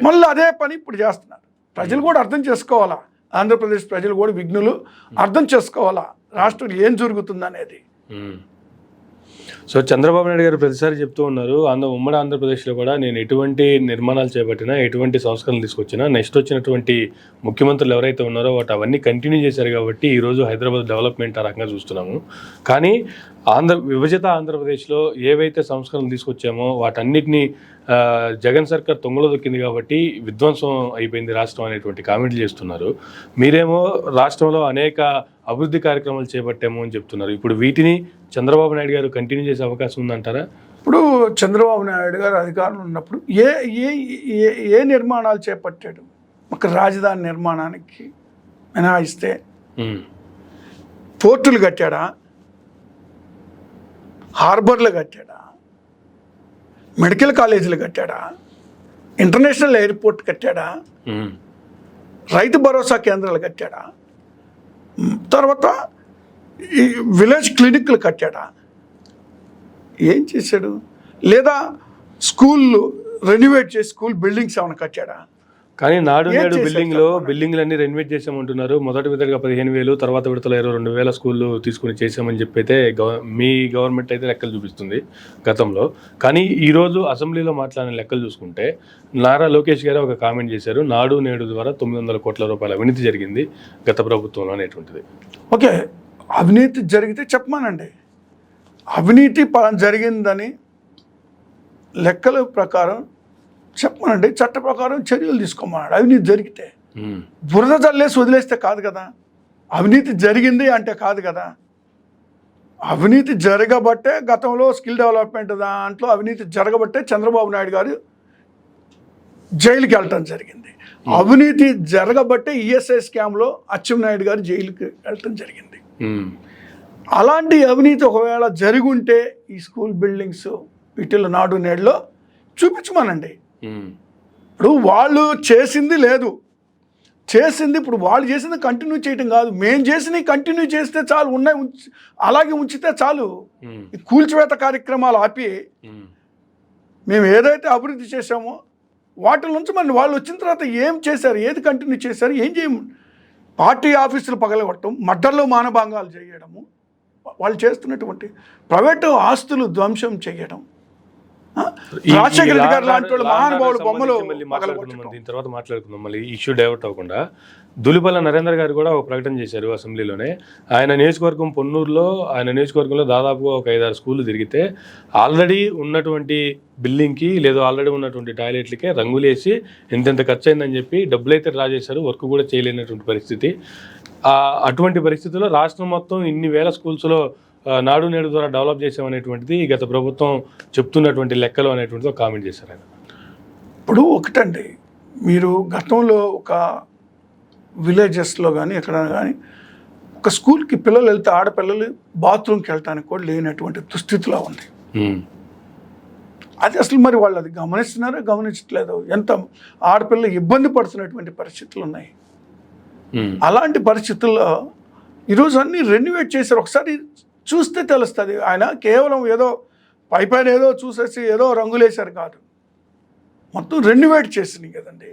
మళ్ళీ అదే పని ఇప్పుడు చేస్తున్నారు. ప్రజలు కూడా అర్థం చేసుకోవాలా, ఆంధ్రప్రదేశ్ ప్రజలు కూడా విఘ్నులు అర్థం చేసుకోవాలా రాష్ట్రంలో ఏం జరుగుతుందనేది. సో చంద్రబాబు నాయుడు గారు ప్రతిసారి చెప్తూ ఉన్నారు, ఉమ్మడి ఆంధ్రప్రదేశ్లో కూడా నేను ఎటువంటి నిర్మాణాలు చేపట్టినా, ఎటువంటి సంస్కరణలు తీసుకొచ్చినా నెక్స్ట్ వచ్చినటువంటి ముఖ్యమంత్రులు ఎవరైతే ఉన్నారో అవన్నీ కంటిన్యూ చేశారు. కాబట్టి ఈరోజు హైదరాబాద్ డెవలప్మెంట్ ఆ రకంగా చూస్తున్నాము. కానీ విభజిత ఆంధ్రప్రదేశ్లో ఏవైతే సంస్కరణలు తీసుకొచ్చామో వాటన్నిటినీ జగన్ సర్కార్ తొంగలో దొక్కింది కాబట్టి విధ్వంసం అయిపోయింది రాష్ట్రం అనేటువంటి కామెంట్లు చేస్తున్నారు. మీరేమో రాష్ట్రంలో అనేక అభివృద్ధి కార్యక్రమాలు చేపట్టాము అని చెప్తున్నారు. ఇప్పుడు వీటిని చంద్రబాబు నాయుడు గారు కంటిన్యూ చేసే అవకాశం ఉందంటారా? ఇప్పుడు చంద్రబాబు నాయుడు గారు అధికారంలో ఉన్నప్పుడు ఏ నిర్మాణాలు చేపట్టాడు? ఒక రాజధాని నిర్మాణానికి మినహాయిస్తే పోర్టులు కట్టాడా, హార్బర్లు కట్టాడా, మెడికల్ కాలేజీలు కట్టాడా, ఇంటర్నేషనల్ ఎయిర్పోర్ట్ కట్టాడా, రైతు భరోసా కేంద్రాలు కట్టాడా, తర్వాత ఈ విలేజ్ క్లినిక్లు కట్టాడా? ఏం చేశాడు? లేదా స్కూళ్ళు రెన్యువేట్ చేసి స్కూల్ బిల్డింగ్స్ ఏమైనా కట్టాడా? కానీ నాడు ఏం నేడు చేశారు బిల్డింగ్లన్నీ రెనోవేట్ చేసామంటున్నారు. మొదటి విడతగా 15,000, తర్వాత విడతలో 22,000 స్కూళ్ళు తీసుకుని చేసామని చెప్పి అయితే మీ గవర్నమెంట్ అయితే లెక్కలు చూపిస్తుంది గతంలో. కానీ ఈరోజు అసెంబ్లీలో మాట్లాడిన లెక్కలు చూసుకుంటే నారా లోకేష్ గారు ఒక కామెంట్ చేశారు, నాడు నేడు ద్వారా 900 కోట్ల రూపాయల అవినీతి జరిగింది గత ప్రభుత్వంలో అనేటువంటిది. ఓకే, అవినీతి జరిగితే చెప్పమానండి. అవినీతి జరిగిందని లెక్కల ప్రకారం చెప్పమనండి, చట్ట ప్రకారం చర్యలు తీసుకోమన్నాడు. అవినీతి జరిగితే బురద జల్లేసి వదిలేస్తే కాదు కదా, అవినీతి జరిగింది అంటే కాదు కదా. అవినీతి జరగబట్టే గతంలో స్కిల్ డెవలప్మెంట్ దాంట్లో అవినీతి జరగబట్టే చంద్రబాబు నాయుడు గారు జైలుకి వెళ్ళటం జరిగింది. అవినీతి జరగబట్టే ఈఎస్ఐ స్కామ్లో అచ్చెన్నాయుడు గారు జైలుకి వెళ్ళటం జరిగింది. అలాంటి అవినీతి ఒకవేళ జరుగుంటే ఈ స్కూల్ బిల్డింగ్స్ వీటిలో నాడు నేడులో చూపించమనండి. ఇప్పుడు వాళ్ళు చేసింది లేదు, చేసింది ఇప్పుడు వాళ్ళు చేసింది కంటిన్యూ చేయటం కాదు, మేము చేసినవి కంటిన్యూ చేస్తే చాలు, ఉన్నాయి అలాగే ఉంచితే చాలు. ఈ కూల్చివేత కార్యక్రమాలు ఆపి మేము ఏదైతే అభివృద్ధి చేశామో వాటి నుంచి మన వాళ్ళు వచ్చిన తర్వాత ఏం చేశారు, ఏది కంటిన్యూ చేశారు, ఏం చేయము. పార్టీ ఆఫీసులు పగలగొట్టడం, మడ్డల్లో మానభంగాలు చేయడము, వాళ్ళు చేస్తున్నటువంటి ప్రైవేటు ఆస్తులు ధ్వంసం చేయడం, రాజశేఖర రెడ్డి గారు లాంటి వాళ్ళు మహానుభావులు బొమ్మలు దీని తర్వాత మాట్లాడుకుందాం. మళ్ళీ ఇష్యూ డైవర్ట్ అవ్వకుండా దులిపల్ల నరేందర్ గారు కూడా ఒక ప్రకటన చేశారు అసెంబ్లీలోనే. ఆయన నియోజకవర్గం పొన్నూరులో, ఆయన నియోజకవర్గంలో దాదాపుగా ఒక 5-6 స్కూళ్ళు తిరిగితే ఆల్రెడీ ఉన్నటువంటి బిల్డింగ్కి లేదా ఆల్రెడీ ఉన్నటువంటి టాయిలెట్లకే రంగులేసి ఎంతెంత ఖర్చు అయిందని చెప్పి డబ్బులు అయితే డ్రా చేశారు, వర్క్ కూడా చేయలేనటువంటి పరిస్థితి. అటువంటి పరిస్థితుల్లో రాష్ట్రం మొత్తం ఇన్ని వేల స్కూల్స్లో నాడు నేడు ద్వారా డెవలప్ చేసామనేటువంటిది గత ప్రభుత్వం చెప్తున్నటువంటి లెక్కలు అనేటువంటిది ఒక కామెంట్ చేశారు ఆయన. ఇప్పుడు ఒకటండి, మీరు గతంలో ఒక విలేజెస్లో కానీ ఎక్కడ కానీ ఒక స్కూల్కి పిల్లలు వెళ్తే ఆడపిల్లలు బాత్రూమ్కి వెళ్ళటానికి కూడా లేనటువంటి దుస్థితిలో ఉంది. అది అసలు మరి వాళ్ళు అది గమనిస్తున్నారో గమనించట్లేదు, ఎంత ఆడపిల్లలు ఇబ్బంది పడుతున్నటువంటి పరిస్థితులు ఉన్నాయి. అలాంటి పరిస్థితుల్లో ఈరోజు అన్నీ రెన్యువేట్ చేశారు. ఒకసారి చూస్తే తెలుస్తుంది. ఆయన కేవలం ఏదో పైపైన ఏదో చూసేసి ఏదో రంగులేశారు కాదు, మొత్తం రెన్యువేట్ చేసినాయి కదండి.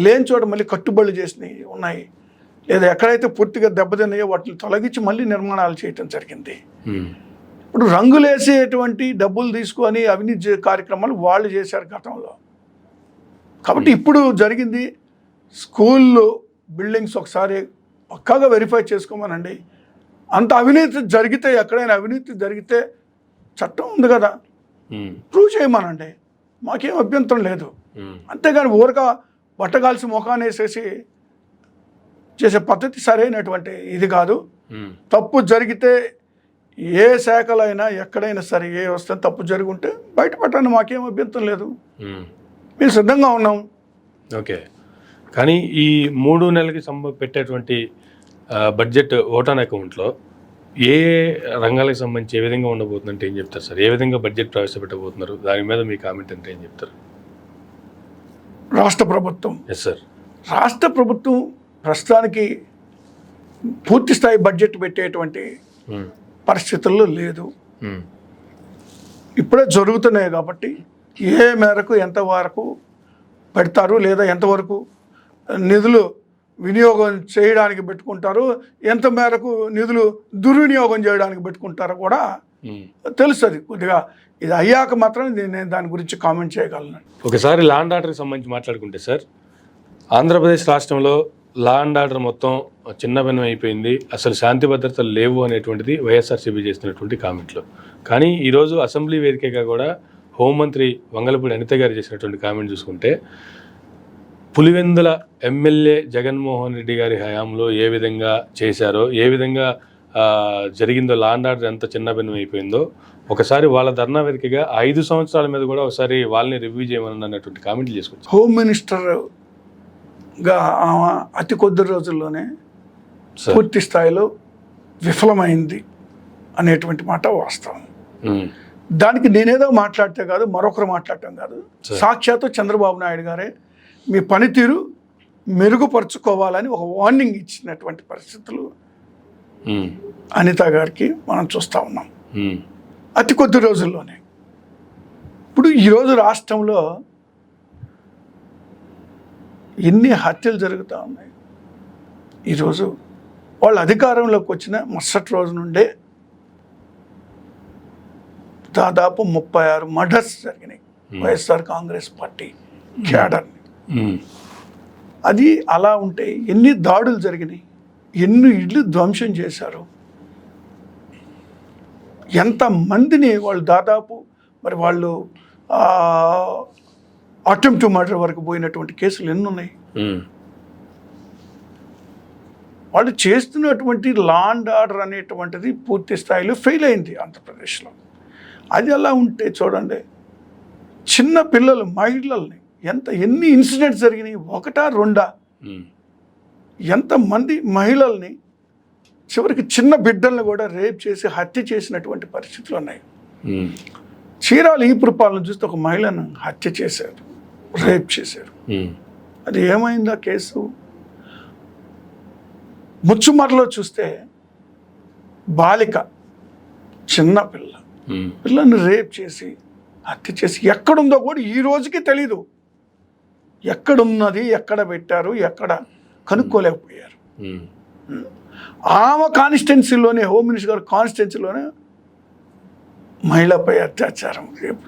లేని చోట మళ్ళీ కట్టుబడులు చేసినవి ఉన్నాయి, లేదా ఎక్కడైతే పూర్తిగా దెబ్బతిన్నాయో వాటిని తొలగించి మళ్ళీ నిర్మాణాలు చేయటం జరిగింది. ఇప్పుడు రంగులేసేటువంటి డబ్బులు తీసుకొని అవినీతి కార్యక్రమాలు వాళ్ళు చేశారు గతంలో. కాబట్టి ఇప్పుడు జరిగింది స్కూళ్ళు బిల్డింగ్స్ ఒకసారి పక్కాగా వెరిఫై చేసుకోమనండి. అంత అవినీతి జరిగితే, ఎక్కడైనా అవినీతి జరిగితే చట్టం ఉంది కదా, ప్రూవ్ చేయమనండి, మాకేం అభ్యంతరం లేదు. అంతేగాని ఊరక బట్టగాల్సి ముఖాన్ని వేసేసి చేసే పద్ధతి సరైనటువంటి ఇది కాదు. తప్పు జరిగితే ఏ శాఖలైనా ఎక్కడైనా సరే ఏ వస్తే తప్పు జరిగి ఉంటే బయట పెట్టండి, మాకేం అభ్యంతరం లేదు, మేము సిద్ధంగా ఉన్నాం. ఓకే, కానీ ఈ 3 నెలలకి పెట్టేటువంటి బడ్జెట్ ఓటాన్ అకౌంట్లో ఏ రంగాలకు సంబంధించి ఏ విధంగా ఉండబోతుందంటే ఏం చెప్తారు సార్? ఏ విధంగా బడ్జెట్ ప్రవేశపెట్టబోతున్నారు, దాని మీద మీ కామెంట్ అంటే ఏం చెప్తారు? రాష్ట్ర ప్రభుత్వం, ఎస్ సార్, రాష్ట్ర ప్రభుత్వం ప్రస్తుతానికి పూర్తి స్థాయి బడ్జెట్ పెట్టేటువంటి పరిస్థితుల్లో లేదు. ఇప్పుడే జరుగుతున్నాయి కాబట్టి ఏ మేరకు ఎంతవరకు పెడతారు, లేదా ఎంతవరకు నిధులు వినియోగం చేయడానికి పెట్టుకుంటారు, ఎంత మేరకు నిధులు దుర్వినియోగం చేయడానికి పెట్టుకుంటారో కూడా తెలుస్తుంది. కొద్దిగా ఇది అయ్యాక మాత్రం నేను దాని గురించి కామెంట్ చేయగలను. ఒకసారి లా అండ్ ఆర్డర్కి సంబంధించి మాట్లాడుకుంటే సార్, ఆంధ్రప్రదేశ్ రాష్ట్రంలో లా అండ్ ఆర్డర్ మొత్తం చిన్నభిన్నం అయిపోయింది, అసలు శాంతి భద్రతలు లేవు అనేటువంటిది వైఎస్ఆర్సీపీ చేస్తున్నటువంటి కామెంట్లు. కానీ ఈరోజు అసెంబ్లీ వేదికగా కూడా హోంమంత్రి వంగలపూడి అనిత గారు చేసినటువంటి కామెంట్ చూసుకుంటే, పులివెందుల ఎమ్మెల్యే జగన్మోహన్ రెడ్డి గారి హయాంలో ఏ విధంగా చేశారో, ఏ విధంగా జరిగిందో, లా అండ్ ఆర్డర్ ఎంత చిన్నభిన్నం అయిపోయిందో ఒకసారి వాళ్ళ ధర్నా వేదికగా 5 సంవత్సరాల మీద కూడా ఒకసారి వాళ్ళని రివ్యూ చేయమని అన్నటువంటి కామెంట్లు చేసుకొచ్చారు. హోమ్ మినిస్టర్గా అతి కొద్ది రోజుల్లోనే పూర్తి స్థాయిలో విఫలమైంది అనేటువంటి మాట వాస్తవం. దానికి నేనేదో మాట్లాడితే కాదు, మరొకరు మాట్లాడటం కాదు, సాక్షాత్తు చంద్రబాబు నాయుడు గారే మీ పనితీరు మెరుగుపరుచుకోవాలని ఒక వార్నింగ్ ఇచ్చినటువంటి పరిస్థితులు అనిత గారికి మనం చూస్తూ ఉన్నాం అతి కొద్ది రోజుల్లోనే. ఇప్పుడు ఈరోజు రాష్ట్రంలో ఎన్ని హత్యలు జరుగుతూ ఉన్నాయి. ఈరోజు వాళ్ళు అధికారంలోకి వచ్చిన మరుసటి రోజు నుండే దాదాపు 36 మర్డర్స్ జరిగినాయి వైఎస్ఆర్ కాంగ్రెస్ పార్టీ క్యాడర్ని. అది అలా ఉంటే ఎన్ని దాడులు జరిగినాయి, ఎన్ని ఇళ్ళు ధ్వంసం చేశారు, ఎంతమందిని వాళ్ళు దాదాపు మరి వాళ్ళు అటెంప్ట్ టు మర్డర్ వరకు పోయినటువంటి కేసులు ఎన్ని ఉన్నాయి. వాళ్ళు చేస్తున్నటువంటి లా అండ్ ఆర్డర్ అనేటువంటిది పూర్తి స్థాయిలో ఫెయిల్ అయింది ఆంధ్రప్రదేశ్లో. అది అలా ఉంటే చూడండి, చిన్న పిల్లలు మహిళల్ని ఎన్ని ఇన్సిడెంట్స్ జరిగినాయి, ఒకటా రెండా, ఎంతమంది మహిళల్ని చివరికి చిన్న బిడ్డల్ని కూడా రేప్ చేసి హత్య చేసినటువంటి పరిస్థితులు ఉన్నాయి. చీరాల ఈపురపాలను చూస్తే ఒక మహిళను హత్య చేశారు, రేప్ చేశారు. అది ఏమైంది ఆ కేసు? ముచ్చుమర్రలో చూస్తే బాలిక, చిన్న పిల్లని రేప్ చేసి హత్య చేసి ఎక్కడుందో కూడా ఈ రోజుకి తెలీదు. ఎక్కడున్నది, ఎక్కడ పెట్టారు, ఎక్కడ కనుక్కోలేకపోయారు. ఆమె కాన్స్టిట్యున్సీలోనే, హోమ్ మినిస్టర్ గారి కాన్స్టిట్యున్సీలోనే మహిళపై అత్యాచారం, రేపు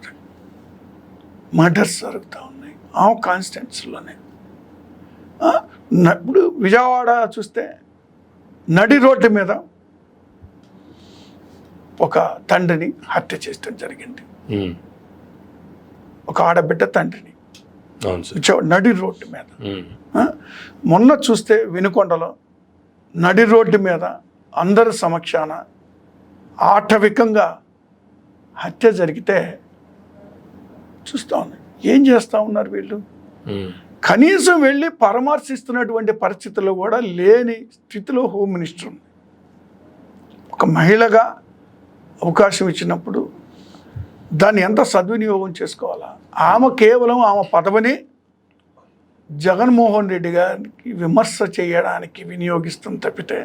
మర్డర్స్ జరుగుతూ ఉన్నాయి ఆమె కాన్స్టిట్యున్సీలోనే. ఇప్పుడు విజయవాడ చూస్తే నడి రోడ్డు మీద ఒక తండ్రిని హత్య చేయడం జరిగింది. ఒక ఆడబిడ్డ తండ్రిని నడి రోడ్డు మీద. మొన్న చూస్తే వినుకొండలో నడి రోడ్డు మీద అందరి సమక్షాన ఆటవికంగా హత్య జరిగితే చూస్తూ ఉన్నాయి. ఏం చేస్తూ ఉన్నారు వీళ్ళు? కనీసం వెళ్ళి పరామర్శిస్తున్నటువంటి పరిస్థితుల్లో కూడా లేని స్థితిలో హోమ్ మినిస్టర్ ఉంది. ఒక మహిళగా అవకాశం ఇచ్చినప్పుడు దాన్ని ఎంత సద్వినియోగం చేసుకోవాలా? ఆమె కేవలం ఆమె పదవిని జగన్మోహన్ రెడ్డి గారికి విమర్శ చేయడానికి వినియోగిస్తుంది తప్పితే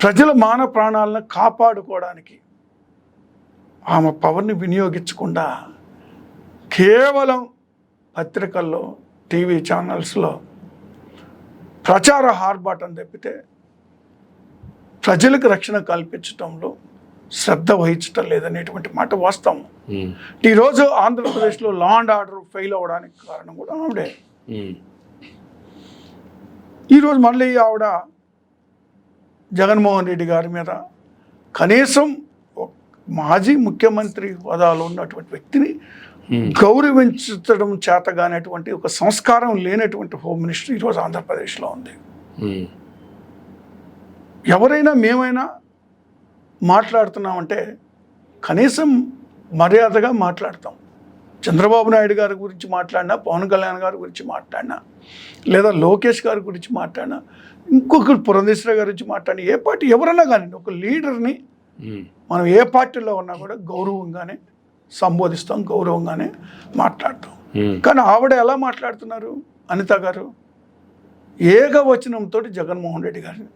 ప్రజల మాన ప్రాణాలను కాపాడుకోవడానికి ఆమె పవర్ని వినియోగించకుండా కేవలం పత్రికల్లో, టీవీ ఛానల్స్లో ప్రచార హార్బాటం తప్పితే ప్రజలకు రక్షణ కల్పించడంలో శ్రద్ధ వహించటం లేదనేటువంటి మాట వాస్తవం. ఈరోజు ఆంధ్రప్రదేశ్లో లా అండ్ ఆర్డర్ ఫెయిల్ అవ్వడానికి కారణం కూడా ఆవిడే. ఈరోజు మళ్ళీ ఆవిడ జగన్మోహన్ రెడ్డి గారి మీద కనీసం మాజీ ముఖ్యమంత్రి హోదాలో ఉన్నటువంటి వ్యక్తిని గౌరవించడం చేతగానేటువంటి ఒక సంస్కారం లేనటువంటి హోమ్ మినిస్టర్ ఈరోజు ఆంధ్రప్రదేశ్లో ఉంది. ఎవరైనా మేమైనా మాట్లాడుతున్నామంటే కనీసం మర్యాదగా మాట్లాడతాం. చంద్రబాబు నాయుడు గారి గురించి మాట్లాడినా, పవన్ కళ్యాణ్ గారి గురించి మాట్లాడినా, లేదా లోకేష్ గారి గురించి మాట్లాడినా, ఇంకొకరు పురంధేశ్వరి గారి గురించి మాట్లాడినా, ఏ పార్టీ ఎవరన్నా కానీ ఒక లీడర్ని మనం ఏ పార్టీలో ఉన్నా కూడా గౌరవంగానే సంబోధిస్తాం, గౌరవంగానే మాట్లాడతాం. కానీ ఆవిడ ఎలా మాట్లాడుతున్నారు? అనిత గారు ఏకవచనంతో జగన్మోహన్ రెడ్డి గారిని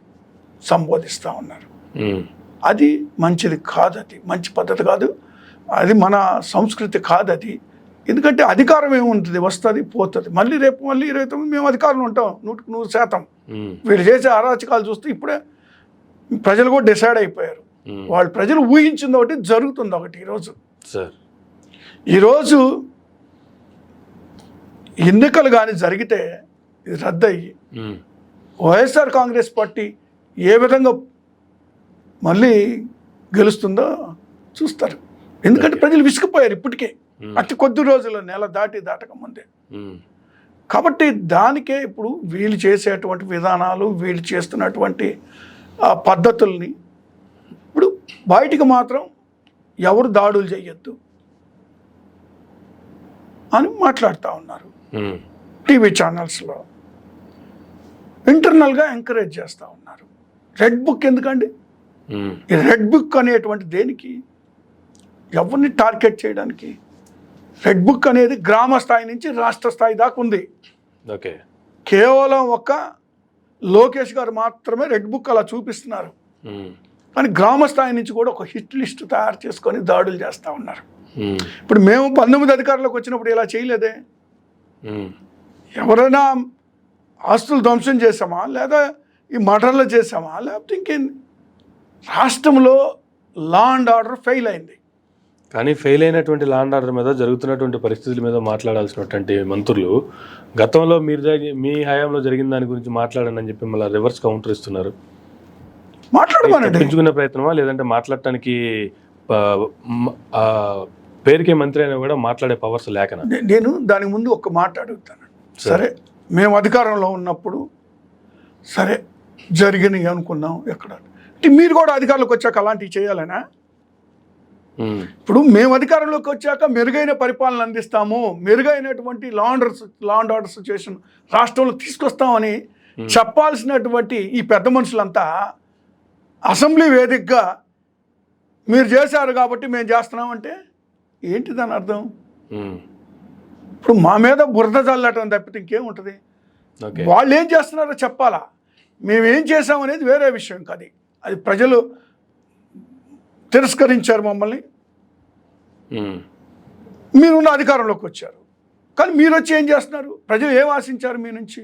సంబోధిస్తూ ఉన్నారు. అది మంచిది కాదు, అది మంచి పద్ధతి కాదు, అది మన సంస్కృతి కాదు అది. ఎందుకంటే అధికారం ఏముంటుంది, వస్తుంది పోతుంది. మళ్ళీ రేపు 29 మేము అధికారంలో ఉంటాం 100%. వీళ్ళు చేసే అరాచకాలు చూస్తే ఇప్పుడే ప్రజలు కూడా డిసైడ్ అయిపోయారు. వాళ్ళు ప్రజలు ఊహించింది ఒకటి, జరుగుతుంది ఒకటి. ఈరోజు ఎన్నికలు కానీ జరిగితే ఇది రద్దయ్యి వైఎస్ఆర్ కాంగ్రెస్ పార్టీ ఏ విధంగా మళ్ళీ గెలుస్తుందో చూస్తారు. ఎందుకంటే ప్రజలు విసిగిపోయారు ఇప్పటికే, అతి కొద్ది రోజుల్లో, నెల దాటక ముందే. కాబట్టి దానికే ఇప్పుడు వీళ్ళు చేసేటువంటి విధానాలు, వీళ్ళు చేస్తున్నటువంటి పద్ధతుల్ని ఇప్పుడు బయటికి మాత్రం ఎవరు దాడులు చేయొద్దు అని మాట్లాడుతూ ఉన్నారు. టీవీ ఛానల్స్లో ఇంటర్నల్గా ఎంకరేజ్ చేస్తూ ఉన్నారు. రెడ్ బుక్ ఎందుకండి? ఈ రెడ్ బుక్ అనేటువంటి దేనికి, ఎవరిని టార్గెట్ చేయడానికి? రెడ్ బుక్ అనేది గ్రామ స్థాయి నుంచి రాష్ట్ర స్థాయి దాకా ఉంది. కేవలం ఒక లోకేష్ గారు మాత్రమే రెడ్ బుక్ అలా చూపిస్తున్నారు. కానీ గ్రామ స్థాయి నుంచి కూడా ఒక హిట్ లిస్ట్ తయారు చేసుకొని దాడులు చేస్తూ ఉన్నారు. ఇప్పుడు మేము 19 అధికారంలోకి వచ్చినప్పుడు ఇలా చేయలేదే. ఎవరైనా ఆస్తులు ధ్వంసం చేసామా, లేదా ఈ మర్డర్లు చేసామా, లేకపోతే ఇంకేంది? రాష్ట్రంలో లా అండ్ ఆర్డర్ ఫెయిల్ అయింది. కానీ ఫెయిల్ అయినటువంటి లా అండ్ ఆర్డర్ మీద జరుగుతున్నటువంటి పరిస్థితుల మీద మాట్లాడాల్సినటువంటి మంత్రులు గతంలో మీ హయాంలో జరిగిన దాని గురించి మాట్లాడండి అని చెప్పి మళ్ళీ రివర్స్ కౌంటర్ ఇస్తున్నారు. మాట్లాడమనండి. పెంచుకునే ప్రయత్నమా, లేదంటే మాట్లాడటానికి పేరుకే మంత్రి అయినా కూడా మాట్లాడే పవర్స్ లేకనా? నేను దానికి ముందు ఒక మాట అడుగుతాను. సరే, మేము అధికారంలో ఉన్నప్పుడు సరే జరిగినాయి అనుకున్నాం, ఎక్కడ అంటే మీరు కూడా అధికారంలోకి వచ్చాక అలాంటివి చేయాలనా? ఇప్పుడు మేము అధికారంలోకి వచ్చాక మెరుగైన పరిపాలన అందిస్తాము, మెరుగైనటువంటి లా అండ్ ఆర్డర్ సిచ్యువేషన్ రాష్ట్రంలో తీసుకొస్తామని చెప్పాల్సినటువంటి ఈ పెద్ద మనుషులంతా అసెంబ్లీ వేదికగా మీరు చేశారు కాబట్టి మేము చేస్తున్నామంటే ఏంటి దాని అర్థం? ఇప్పుడు మా మీద బురద చల్లటం తప్పితే ఇంకేముంటుంది? వాళ్ళు ఏం చేస్తున్నారో చెప్పాలా, మేమేం చేసామనేది వేరే విషయం కాదు. అది ప్రజలు తిరస్కరించారు మమ్మల్ని, మీరున్న అధికారంలోకి వచ్చారు. కానీ మీరు వచ్చి ఏం చేస్తున్నారు? ప్రజలు ఏం ఆశించారు మీ నుంచి?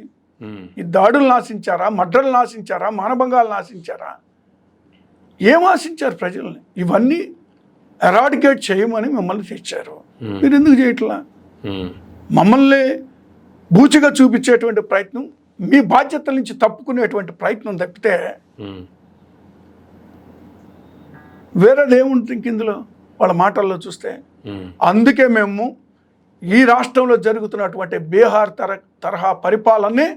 ఈ దాడులను ఆశించారా, మర్డర్లను ఆశించారా, మానభంగాలను ఆశించారా? ఏం ఆశించారు ప్రజల్ని? ఇవన్నీ ఎరాడికేట్ చేయమని మిమ్మల్ని తెచ్చారు. మీరు ఎందుకు చేయట్లా? మమ్మల్ని బూచిగా చూపించేటువంటి ప్రయత్నం, మీ బాధ్యతల నుంచి తప్పుకునేటువంటి ప్రయత్నం తప్పితే వేరేది ఏముంటుంది ఇందులో వాళ్ళ మాటల్లో చూస్తే? అందుకే మేము ఈ రాష్ట్రంలో జరుగుతున్నటువంటి బీహార్ తరహా పరిపాలనని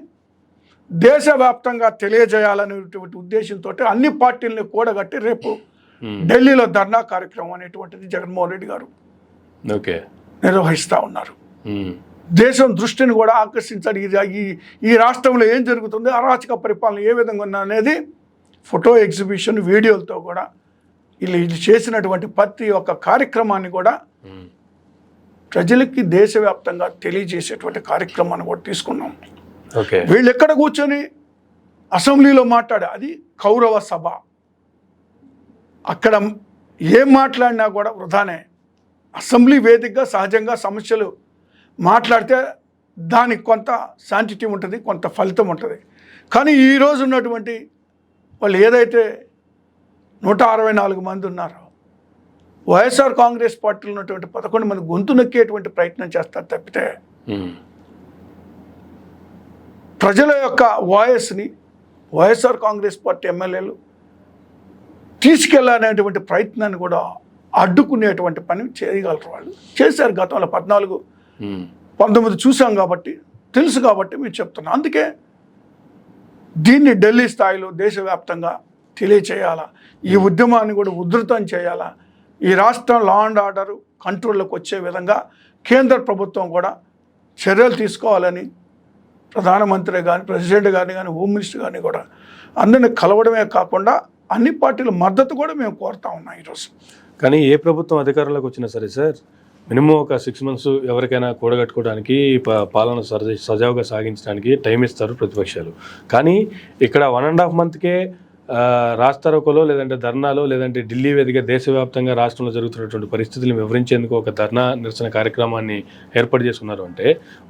దేశవ్యాప్తంగా తెలియజేయాలనేటువంటి ఉద్దేశంతో అన్ని పార్టీలని కూడగట్టి రేపు ఢిల్లీలో ధర్నా కార్యక్రమం అనేటువంటిది జగన్మోహన్ రెడ్డి గారు నిర్వహిస్తూ ఉన్నారు. దేశం దృష్టిని కూడా ఆకర్షించాలి. ఈ రాష్ట్రంలో ఏం జరుగుతుంది, అరాచక పరిపాలన ఏ విధంగా ఉన్నా అనేది ఫోటో ఎగ్జిబిషన్, వీడియోలతో కూడా వీళ్ళు చేసినటువంటి ప్రతి ఒక్క కార్యక్రమాన్ని కూడా ప్రజలకి దేశవ్యాప్తంగా తెలియజేసేటువంటి కార్యక్రమాన్ని కూడా తీసుకున్నాం. వీళ్ళు ఎక్కడ కూర్చొని అసెంబ్లీలో మాట్లాడే అది కౌరవ సభ, అక్కడ ఏం మాట్లాడినా కూడా వృధానే. అసెంబ్లీ వేదికగా సహజంగా సమస్యలు మాట్లాడితే దానికి కొంత శాంటిటీ ఉంటుంది, కొంత ఫలితం ఉంటుంది. కానీ ఈరోజు ఉన్నటువంటి వాళ్ళు ఏదైతే 164 మంది ఉన్నారో, వైఎస్ఆర్ కాంగ్రెస్ పార్టీలో ఉన్నటువంటి 11 మంది గొంతు నొక్కేటువంటి ప్రయత్నం చేస్తారు తప్పితే ప్రజల యొక్క వాయిస్ని వైఎస్ఆర్ కాంగ్రెస్ పార్టీ ఎమ్మెల్యేలు తీసుకెళ్ళాలనేటువంటి ప్రయత్నాన్ని కూడా అడ్డుకునేటువంటి పని చేయగలరు. వాళ్ళు చేశారు గతంలో 14, 19 చూసాం కాబట్టి తెలుసు కాబట్టి మీరు చెప్తున్నాం. అందుకే దీన్ని ఢిల్లీ స్థాయిలో దేశవ్యాప్తంగా తెలియచేయాలా, ఈ ఉద్యమాన్ని కూడా ఉధృతం చేయాలా, ఈ రాష్ట్రం లా అండ్ ఆర్డర్ కంట్రోల్లోకి వచ్చే విధంగా కేంద్ర ప్రభుత్వం కూడా చర్యలు తీసుకోవాలని ప్రధానమంత్రి కానీ, ప్రెసిడెంట్ కానీ, హోమ్ మినిస్టర్ కానీ కూడా అందరిని కలవడమే కాకుండా అన్ని పార్టీల మద్దతు కూడా మేము కోరుతా ఉన్నాం ఈరోజు. కానీ ఏ ప్రభుత్వం అధికారంలోకి వచ్చినా సరే సార్, మినిమం ఒక 6 months ఎవరికైనా కూడగట్టుకోవడానికి, పాలన సజావుగా సాగించడానికి టైం ఇస్తారు ప్రతిపక్షాలు. కానీ ఇక్కడ 1.5 monthకే రాస్తారోకోలో, లేదంటే ధర్నాలో, లేదంటే ఢిల్లీ వేదిక దేశవ్యాప్తంగా రాష్ట్రంలో జరుగుతున్నటువంటి పరిస్థితులను వివరించేందుకు ఒక ధర్నా నిరసన కార్యక్రమాన్ని ఏర్పాటు చేసుకున్నారు. అంటే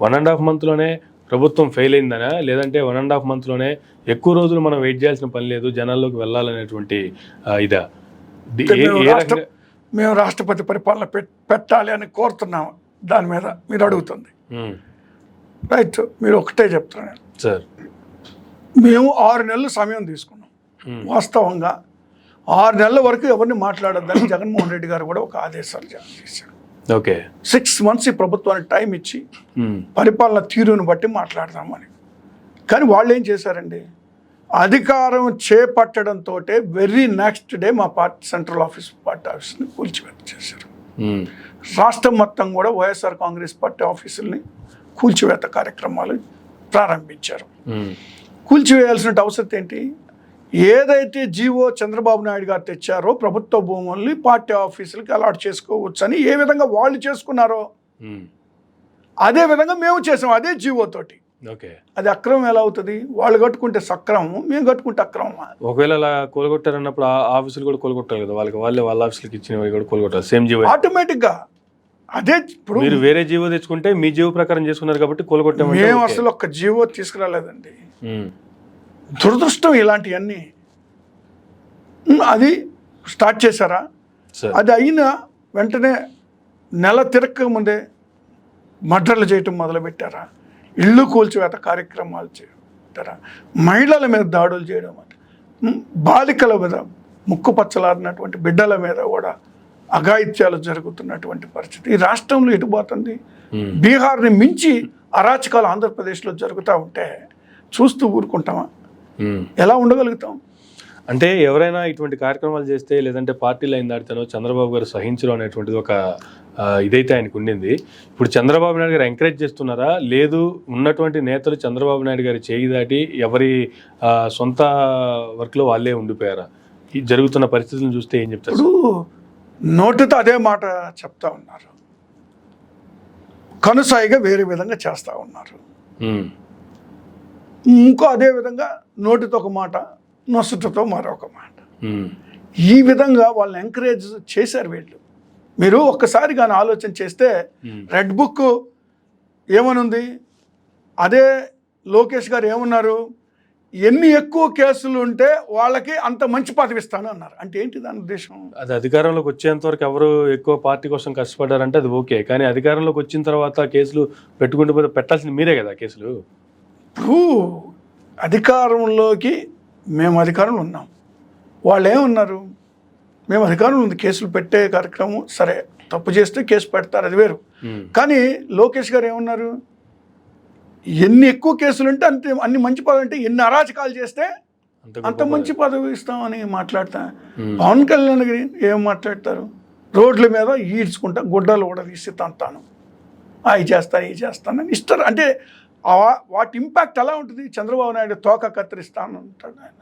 1.5 monthలోనే ప్రభుత్వం ఫెయిల్ అయిందనా, లేదంటే 1.5 monthలోనే ఎక్కువ రోజులు మనం వెయిట్ చేయాల్సిన పని లేదు, జనాల్లోకి వెళ్ళాలనేటువంటి ఇదా? మేము రాష్ట్రపతి పరిపాలన పెట్టాలి అని కోరుతున్నాము. దాని మీద మీరు అడుగుతుంది రైట్. మీరు ఒకటే చెప్తున్నాను సార్, మేము 6 నెలలు సమయం తీసుకున్నాం. వాస్తవంగా 6 నెలల వరకు ఎవరిని మాట్లాడొద్దని జగన్మోహన్ రెడ్డి గారు కూడా ఒక ఆదేశాలు జారీ చేశారు. 6 months ఈ ప్రభుత్వానికి టైం ఇచ్చి పరిపాలన తీరును బట్టి మాట్లాడదామని. కానీ వాళ్ళు ఏం చేశారండి, అధికారం చేపట్టడంతో వెరీ నెక్స్ట్ డే మా పార్టీ సెంట్రల్ పార్టీ ఆఫీస్ని కూల్చివేత చేశారు. రాష్ట్రం మొత్తం కూడా వైఎస్ఆర్ కాంగ్రెస్ పార్టీ ఆఫీసుల్ని కూల్చివేత కార్యక్రమాలు ప్రారంభించారు. కూల్చివేయాల్సిన అవసరం ఏంటి? ఏదైతే జీవో చంద్రబాబు నాయుడు గారు తెచ్చారో ప్రభుత్వ భూముల్ని పార్టీ ఆఫీసులకి అలాట్ చేసుకోవచ్చు అని ఏ విధంగా వాళ్ళు చేసుకున్నారో అదే విధంగా మేము చేసాం, అదే జీవోతోటి. అది అక్రమం ఎలా అవుతుంది? వాళ్ళు కట్టుకుంటే సక్రమం, మేము కట్టుకుంటే అక్రమం. ఒకవేళ అలా కోలుగొట్టారన్నప్పుడు ఆ ఆఫీసులు కూడా కోలుగొట్టాలి కదా, వాళ్ళ ఆఫీసులకి ఇచ్చినవి కూడా కోలుగొట్టాలి సేమ్ జీవో. ఆటోమేటిక్గా అదే ఇప్పుడు మీరు వేరే జీవో తెచ్చుకుంటే మీ జీవో ప్రకారం చేసుకున్నారు కాబట్టి కూలగొట్టామంటే మేము ఓకే. అసలు ఒక్క జీవో తీసుకురాలేదండి. ఉమ్, దురదృష్టం ఇలాంటివన్నీ. అది స్టార్ట్ చేశారా? సరే. అది అయిన వెంటనే నెల తిరక్క ముందే మర్డర్లు చేయటం మొదలుపెట్టారా? ఇళ్ళు కూల్చివేత కార్యక్రమాలు చేస్తారా? మహిళల మీద దాడులు చేయడం, బాలికల మీద ముక్కు పచ్చలారినటువంటి బిడ్డల మీద కూడా అఘాయిత్యాలు జరుగుతున్నటువంటి పరిస్థితి ఈ రాష్ట్రంలో ఎటుపోతుంది. బీహార్ని మించి అరాచకాలు ఆంధ్రప్రదేశ్లో జరుగుతూ ఉంటే చూస్తూ ఊరుకుంటామా? ఎలా ఉండగలుగుతాం? అంటే ఎవరైనా ఇటువంటి కార్యక్రమాలు చేస్తే లేదంటే పార్టీలు అయిన దాటితేనో చంద్రబాబు గారు సహించడం అనేటువంటిది ఒక ఇదైతే ఆయనకు ఉండింది. ఇప్పుడు చంద్రబాబు నాయుడు గారు ఎంకరేజ్ చేస్తున్నారా? లేదు ఉన్నటువంటి నేతలు చంద్రబాబు నాయుడు గారి చేయి దాటి ఎవరి సొంత వర్క్లో వాళ్ళే ఉండిపోయారా? ఈ జరుగుతున్న పరిస్థితులను చూస్తే ఏం చెప్తారు? ఇప్పుడు నోటితో అదే మాట చెప్తా ఉన్నారు, కనుసాయిగా వేరే విధంగా చేస్తూ ఉన్నారు. ఇంకో అదే విధంగా నోటితో ఒక మాట, నొసటితో మరొక మాట. ఈ విధంగా వాళ్ళని ఎంకరేజ్ చేశారు వీళ్ళు. మీరు ఒక్కసారి కానీ ఆలోచన చేస్తే రెడ్ బుక్ ఏమనుంది, అదే లోకేష్ గారు ఏమన్నారు, ఎన్ని ఎక్కువ కేసులు ఉంటే వాళ్ళకి అంత మంచి పదవి ఇస్తాను అన్నారు. అంటే ఏంటి దాని ఉద్దేశం? అది అధికారంలోకి వచ్చేంత వరకు ఎవరు ఎక్కువ పార్టీ కోసం కష్టపడ్డారంటే అది ఓకే, కానీ అధికారంలోకి వచ్చిన తర్వాత కేసులు పెట్టుకుంటూ పోతే పెట్టాల్సింది మీరే కదా కేసులు. ఇప్పుడు అధికారంలోకి మేము అధికారంలో ఉన్నాం, వాళ్ళు ఏమన్నారు, మేము అధికారంలో ఉంది కేసులు పెట్టే కార్యక్రమం, సరే తప్పు చేస్తే కేసు పెడతారు, అది వేరు. కానీ లోకేష్ గారు ఏమన్నారు, ఎన్ని ఎక్కువ కేసులు ఉంటే అంతే అన్ని మంచి పదవి, అంటే ఎన్ని అరాచకాలు చేస్తే అంత మంచి పదవి ఇస్తామని మాట్లాడతా. పవన్ కళ్యాణ్ గారు ఏం మాట్లాడతారు, రోడ్ల మీద ఈడ్చుకుంటా గుడ్డలు కూడా తీసి తంతాను, అవి చేస్తానని ఇస్తారు. అంటే వాటి ఇంపాక్ట్ ఎలా ఉంటుంది? చంద్రబాబు నాయుడు తోక కత్తిరిస్తాను అంటాడు ఆయన,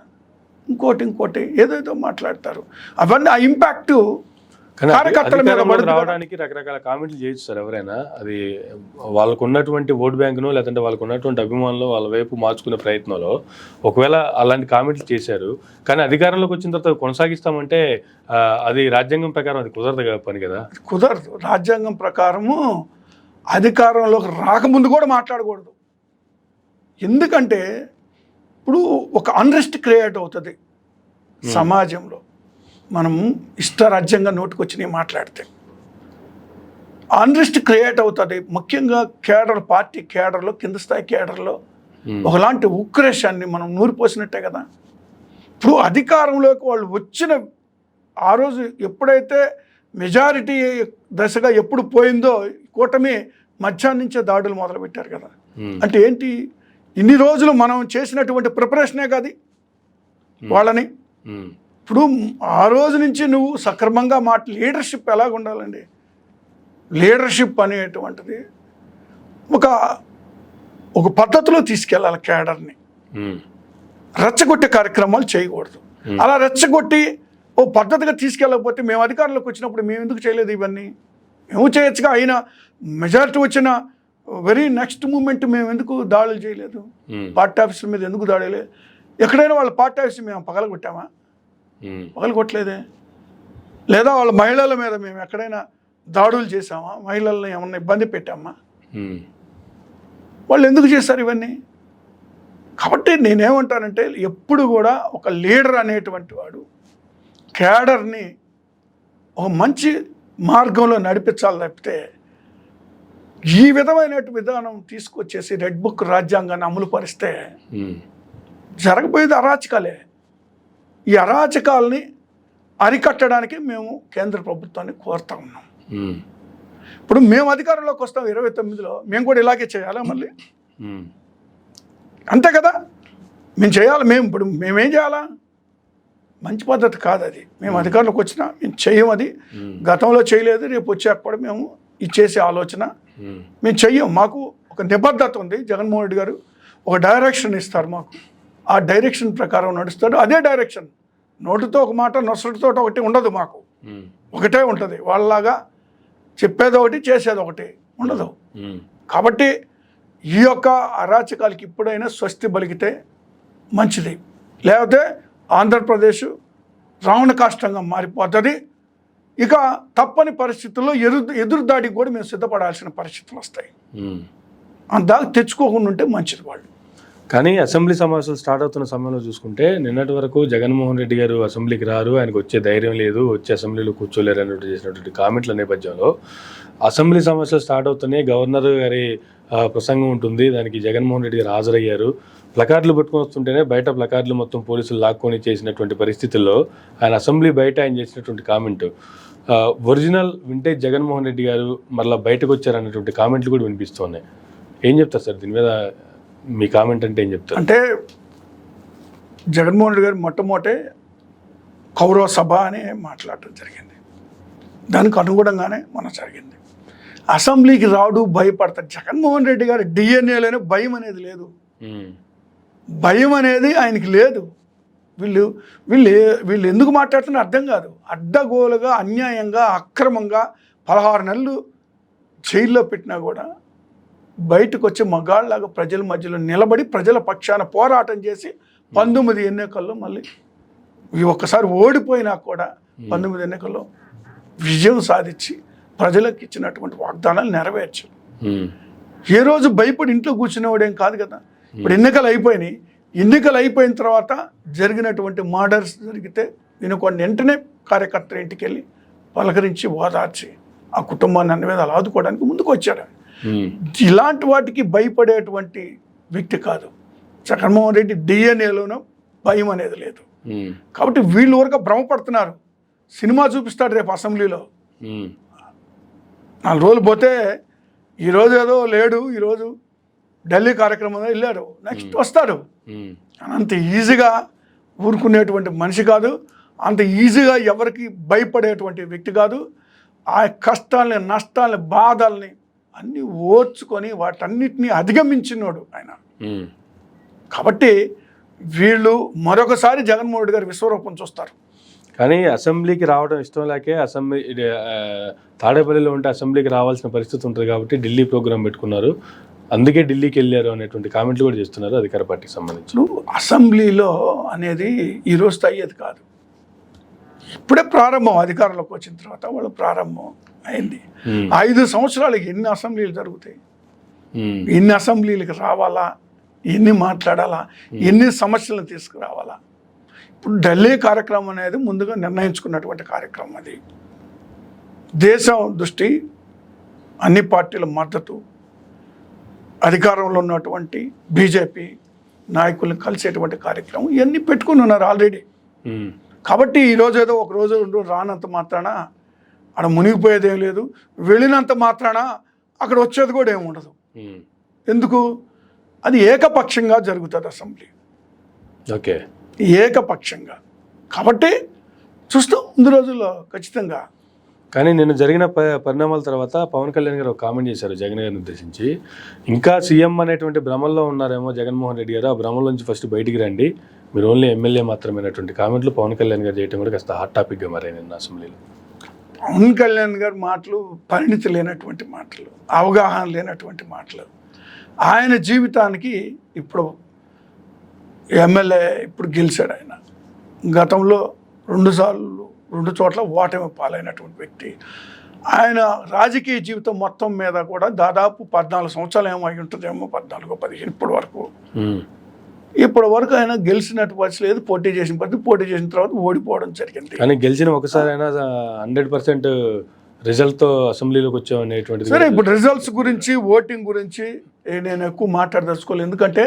ఇంకోటి ఏదేదో మాట్లాడతారు. అవన్నీ ఆ ఇంపాక్ట్ కార్యకర్తల మీద రావడానికి రకరకాల కామెంట్లు చేయొచ్చు సార్ ఎవరైనా. అది వాళ్ళకు ఉన్నటువంటి ఓట్ బ్యాంకును లేదంటే వాళ్ళకు ఉన్నటువంటి అభిమానులు వాళ్ళ వైపు మార్చుకునే ప్రయత్నంలో ఒకవేళ అలాంటి కామెంట్లు చేశారు, కానీ అధికారంలోకి వచ్చిన తర్వాత కొనసాగిస్తామంటే అది రాజ్యాంగం ప్రకారం అది కుదరదు పని కదా. కుదరదు. రాజ్యాంగం ప్రకారము అధికారంలోకి రాకముందు కూడా మాట్లాడకూడదు. ఎందుకంటే ఇప్పుడు ఒక అన్రెస్ట్ క్రియేట్ అవుతుంది సమాజంలో, మనం ఇష్టరాజ్యంగా నోటుకొచ్చినవి మాట్లాడితే అన్రెస్ట్ క్రియేట్ అవుతుంది. ముఖ్యంగా కేడర్, పార్టీ కేడర్లో, కింద స్థాయి కేడర్లో ఒకలాంటి ఉక్రేషాన్ని మనం నూరిపోసినట్టే కదా. ఇప్పుడు అధికారంలోకి వాళ్ళు వచ్చిన ఆ రోజు ఎప్పుడైతే మెజారిటీ దశగా ఎప్పుడు పోయిందో కూటమి మధ్యాహ్నం నుంచే దాడులు మొదలుపెట్టారు కదా. అంటే ఏంటి, ఇన్ని రోజులు మనం చేసినటువంటి ప్రిపరేషనే కాదు వాళ్ళని. ఇప్పుడు ఆ రోజు నుంచి నువ్వు సక్రమంగా లీడర్షిప్ ఎలాగ ఉండాలండి? లీడర్షిప్ అనేటువంటిది ఒక పద్ధతిలో తీసుకెళ్ళాలి కేడర్ని. రెచ్చగొట్టే కార్యక్రమాలు చేయకూడదు. అలా రెచ్చగొట్టి ఓ పద్ధతిగా తీసుకెళ్ళకపోతే మేము అధికారంలోకి వచ్చినప్పుడు మేము ఎందుకు చేయలేదు ఇవన్నీ? మేము చేయొచ్చుగా, అయినా మెజారిటీ వచ్చిన వెరీ నెక్స్ట్ మూమెంట్ మేము ఎందుకు దాడులు చేయలేదు? పార్టీ ఆఫీసుల మీద ఎందుకు దాడులే? ఎక్కడైనా వాళ్ళ పార్టీ ఆఫీస్ మేము పగలగొట్టామా? పగలగొట్టలేదే. లేదా వాళ్ళ మహిళల మీద మేము ఎక్కడైనా దాడులు చేసామా? మహిళల్ని ఏమన్నా ఇబ్బంది పెట్టామా? వాళ్ళు ఎందుకు చేశారు ఇవన్నీ? కాబట్టి నేనేమంటానంటే ఎప్పుడు కూడా ఒక లీడర్ అనేటువంటి వాడు క్యాడర్ని ఒక మంచి మార్గంలో నడిపించాలి తప్పితే ఈ విధమైన విధానం తీసుకొచ్చేసి రెడ్ బుక్ రాజ్యాంగాన్ని అమలు పరిస్తే జరగబోయేది అరాచకాలే. ఈ అరాచకాలని అరికట్టడానికి మేము కేంద్ర ప్రభుత్వాన్ని కోరుతా ఉన్నాం. ఇప్పుడు మేము అధికారంలోకి వస్తాం 29లో, మేము కూడా ఇలాగే చేయాలా మళ్ళీ? అంతే కదా, మేము చేయాలి. మేమేం చేయాలా? మంచి పద్ధతి కాదు అది. మేము అధికారంలోకి వచ్చినా మేము చెయ్యం. అది గతంలో చేయలేదు, రేపు వచ్చాక కూడా మేము ఇచ్చేసే ఆలోచన మేము చెయ్యం. మాకు ఒక నిబద్ధత ఉంది. జగన్మోహన్ రెడ్డి గారు ఒక డైరెక్షన్ ఇస్తారు మాకు, ఆ డైరెక్షన్ ప్రకారం నడుస్తాడు. అదే డైరెక్షన్, నోటితో ఒక మాట, నొసటితో ఒకటి ఉండదు. మాకు ఒకటే ఉంటుంది. వాళ్ళలాగా చెప్పేది ఒకటి, చేసేది ఒకటి ఉండదు. కాబట్టి ఈ యొక్క అరాచకాలకి ఇప్పుడైనా స్వస్తి పలికితే మంచిది. లేకపోతే ఆంధ్రప్రదేశ్ రావణ కాష్టంగా మారిపోతుంది. ఇక తప్పని పరిస్థితుల్లో ఎదురుదాడికి కూడా మేము సిద్ధపడాల్సిన పరిస్థితులు వస్తాయి. దాకా తెచ్చుకోకుండా ఉంటే మంచిది వాళ్ళు. కానీ అసెంబ్లీ సమావేశాలు స్టార్ట్ అవుతున్న సమయంలో చూసుకుంటే నిన్నటి వరకు జగన్మోహన్ రెడ్డి గారు అసెంబ్లీకి రారు, ఆయనకు వచ్చే ధైర్యం లేదు, వచ్చే అసెంబ్లీలో కూర్చోలేరు అన్నట్టు చేసినటువంటి కామెంట్ల నేపథ్యంలో అసెంబ్లీ సమావేశాలు స్టార్ట్ అవుతున్నాయి, గవర్నర్ గారి ప్రసంగం ఉంటుంది, దానికి జగన్మోహన్ రెడ్డి గారు హాజరయ్యారు, ప్లకార్డులు పట్టుకొని వస్తుంటేనే బయట ప్లకార్డులు మొత్తం పోలీసులు లాక్కొని చేసినటువంటి పరిస్థితుల్లో ఆయన అసెంబ్లీ బయట ఆయన చేసినటువంటి comment original vintage Jaganmohan Reddy గారు మళ్ళీ బయటకు వచ్చారన్నటువంటి కామెంట్లు కూడా వినిపిస్తున్నాయి. ఏం చెప్తారు సార్ దీని మీద? మీ కామెంట్ అంటే ఏం చెప్తారు? అంటే జగన్మోహన్ రెడ్డి గారు మొట్టమొదటే కౌరవ సభ అని మాట్లాడటం జరిగింది. దానికి అనుగుణంగానే మనం జరిగింది. అసెంబ్లీకి రాడు, భయపడతాడు. జగన్మోహన్ రెడ్డి గారి డిఎన్ఏలోనే భయం అనేది లేదు, భయం అనేది ఆయనకి లేదు. వీళ్ళు వీళ్ళు వీళ్ళు ఎందుకు మాట్లాడుతున్నా అర్థం కాదు. అడ్డగోలుగా అన్యాయంగా అక్రమంగా 16 నెలలు జైల్లో పెట్టినా కూడా బయటకు వచ్చి మగాళ్ళలాగా ప్రజల మధ్యలో నిలబడి ప్రజల పక్షాన పోరాటం చేసి 19 ఎన్నికల్లో మళ్ళీ ఒక్కసారి ఓడిపోయినా కూడా 19 ఎన్నికల్లో విజయం సాధించి ప్రజలకు ఇచ్చినటువంటి వాగ్దానాలు నెరవేర్చు. ఏ రోజు భయపడి ఇంట్లో కూర్చునేవాడేం కాదు కదా. ఇప్పుడు ఎన్నికలు అయిపోయినాయి. ఎన్నికలు అయిపోయిన తర్వాత జరిగినటువంటి మర్డర్స్ జరిగితే వినుకోండి, వెంటనే కార్యకర్తల ఇంటికి వెళ్ళి పలకరించి ఓదార్చి ఆ కుటుంబాన్ని అన్ని విధాలు ఆదుకోవడానికి ముందుకు వచ్చాడు. ఇలాంటి వాటికి భయపడేటువంటి వ్యక్తి కాదు జగన్మోహన్ రెడ్డి. డిఎన్ఏలోనూ భయం అనేది లేదు. కాబట్టి వీళ్ళు వరకు భ్రమపడుతున్నారు. సినిమా చూపిస్తాడు రేపు అసెంబ్లీలో. 4 రోజులు పోతే ఈరోజు ఏదో లేడు, ఈరోజు ఢిల్లీ కార్యక్రమం వెళ్ళాడు, నెక్స్ట్ వస్తాడు. అంత ఈజీగా ఊరుకునేటువంటి మనిషి కాదు, అంత ఈజీగా ఎవరికి భయపడేటువంటి వ్యక్తి కాదు. ఆ కష్టాలని, నష్టాలని, బాధల్ని అన్నీ ఓర్చుకొని వాటన్నిటినీ అధిగమించినోడు ఆయన. కాబట్టి వీళ్ళు మరొకసారి జగన్మోహన్ రెడ్డి గారి విశ్వరూపం చూస్తారు. కానీ అసెంబ్లీకి రావడం ఇష్టం లేకే తాడేపల్లిలో ఉంటే అసెంబ్లీకి రావాల్సిన పరిస్థితి ఉంటుంది కాబట్టి ఢిల్లీ ప్రోగ్రాం పెట్టుకున్నారు, అందుకే ఢిల్లీకి వెళ్ళారు అనేటువంటి కామెంట్లు కూడా చేస్తున్నారు అధికార పార్టీకి సంబంధించి. అసెంబ్లీలో అనేది ఈ రోజుతో అయ్యేది కాదు. ఇప్పుడే ప్రారంభం. అధికారంలోకి వచ్చిన తర్వాత వాళ్ళు ప్రారంభం అయింది. 5 సంవత్సరాలకి ఎన్ని అసెంబ్లీలు జరుగుతాయి, ఎన్ని అసెంబ్లీలకు రావాలా, ఎన్ని మాట్లాడాలా, ఎన్ని సమస్యలను తీసుకురావాలా. ఇప్పుడు ఢిల్లీ కార్యక్రమం అనేది ముందుగా నిర్ణయించుకున్నటువంటి కార్యక్రమం. అది దేశం దృష్టి, అన్ని పార్టీల మద్దతు, అధికారంలో ఉన్నటువంటి బీజేపీ నాయకులను కలిసేటువంటి కార్యక్రమం ఇవన్నీ పెట్టుకుని ఉన్నారు ఆల్రెడీ. కాబట్టి ఈరోజు ఏదో ఒక రోజు 2 రోజులు రానంత మాత్రాన అక్కడ మునిగిపోయేది ఏం లేదు, వెళ్ళినంత మాత్రాన అక్కడ వచ్చేది కూడా ఏమి ఉండదు. ఎందుకు? అది ఏకపక్షంగా జరుగుతుంది అసెంబ్లీ. ఓకే, ఏకపక్షంగా. కాబట్టి చూస్తూ ముందు రోజుల్లో ఖచ్చితంగా. కానీ నిన్న జరిగిన పరిణామాల తర్వాత పవన్ కళ్యాణ్ గారు ఒక కామెంట్ చేశారు జగన్ గారిని ఉద్దేశించి. ఇంకా సీఎం అనేటువంటి భ్రమల్లో ఉన్నారేమో జగన్మోహన్ రెడ్డి గారు, ఆ భ్రమల నుంచి ఫస్ట్ బయటికి రండి, మీరు ఓన్లీ ఎమ్మెల్యే మాత్రమేనటువంటి కామెంట్లు పవన్ కళ్యాణ్ గారు చేయడం కూడా కాస్త హాట్ టాపిక్గా మారాయి నిన్న అసెంబ్లీలో. పవన్ కళ్యాణ్ గారి మాటలు పరిణితి లేనటువంటి మాటలు, అవగాహన లేనటువంటి మాటలు. ఆయన జీవితానికి ఇప్పుడు ఎమ్మెల్యే ఇప్పుడు గెలిచాడు. ఆయన గతంలో 2 చోట్ల ఓటమి పాలైనటువంటి వ్యక్తి. ఆయన రాజకీయ జీవితం మొత్తం మీద కూడా దాదాపు 14 సంవత్సరాలు ఏమో అయి ఉంటుందేమో, 14-15 ఇప్పటి వరకు ఆయన గెలిచినట్టు పరిస్థితి లేదు. పోటీ చేసిన తర్వాత ఓడిపోవడం జరిగింది. కానీ గెలిచిన ఒకసారి అయినా 100% రిజల్ట్తో అసెంబ్లీలోకి వచ్చామనేటువంటిది. సరే, ఇప్పుడు రిజల్ట్స్ గురించి, ఓటింగ్ గురించి నేను ఎక్కువ మాట్లాడదలుచుకోలేదు. ఎందుకంటే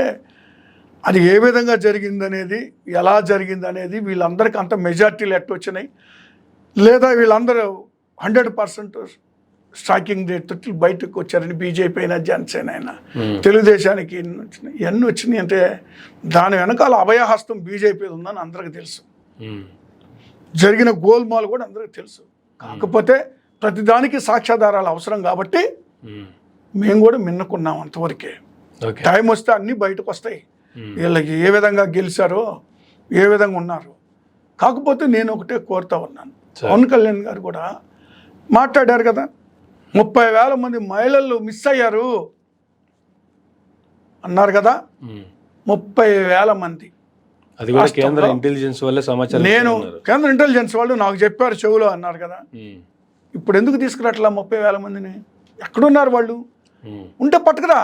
అది ఏ విధంగా జరిగిందనేది, ఎలా జరిగిందనేది, వీళ్ళందరికీ అంత మెజార్టీలు ఎట్టొచ్చినాయి, లేదా వీళ్ళందరూ 100% స్ట్రైకింగ్ రేట్ తోటి బయటకు వచ్చారని బీజేపీ అయినా, జనసేన అయినా, తెలుగుదేశానికి ఇవన్నీ వచ్చినాయి అంటే దాని వెనకాల అభయహస్తం బీజేపీ ఉందని అందరికీ తెలుసు. జరిగిన గోల్మాల్ కూడా అందరికీ తెలుసు. కాకపోతే ప్రతిదానికి సాక్ష్యాధారాలు అవసరం కాబట్టి మేము కూడా మిన్నుకున్నాం అంతవరకే. టైం వస్తే అన్నీ బయటకు వస్తాయి, వీళ్ళకి ఏ విధంగా గెలిచారో, ఏ విధంగా ఉన్నారు. కాకపోతే నేను ఒకటే కోరుతా ఉన్నాను, పవన్ కళ్యాణ్ గారు కూడా మాట్లాడారు కదా, 30,000 మంది మహిళలు మిస్ అయ్యారు అన్నారు కదా. 30,000 మంది అది కూడా కేంద్ర ఇంటెలిజెన్స్ వల్లే సమాచారం నేను ఇస్తున్నారు. కేంద్ర ఇంటెలిజెన్స్ వాళ్ళు నాకు చెప్పారు చెవులో అన్నారు కదా. ఉమ్, ఇప్పుడు ఎందుకు తీసుకురాట్లా 30,000 మందిని? ఎక్కడున్నారు వాళ్ళు? ఉంటే పట్టుకురా.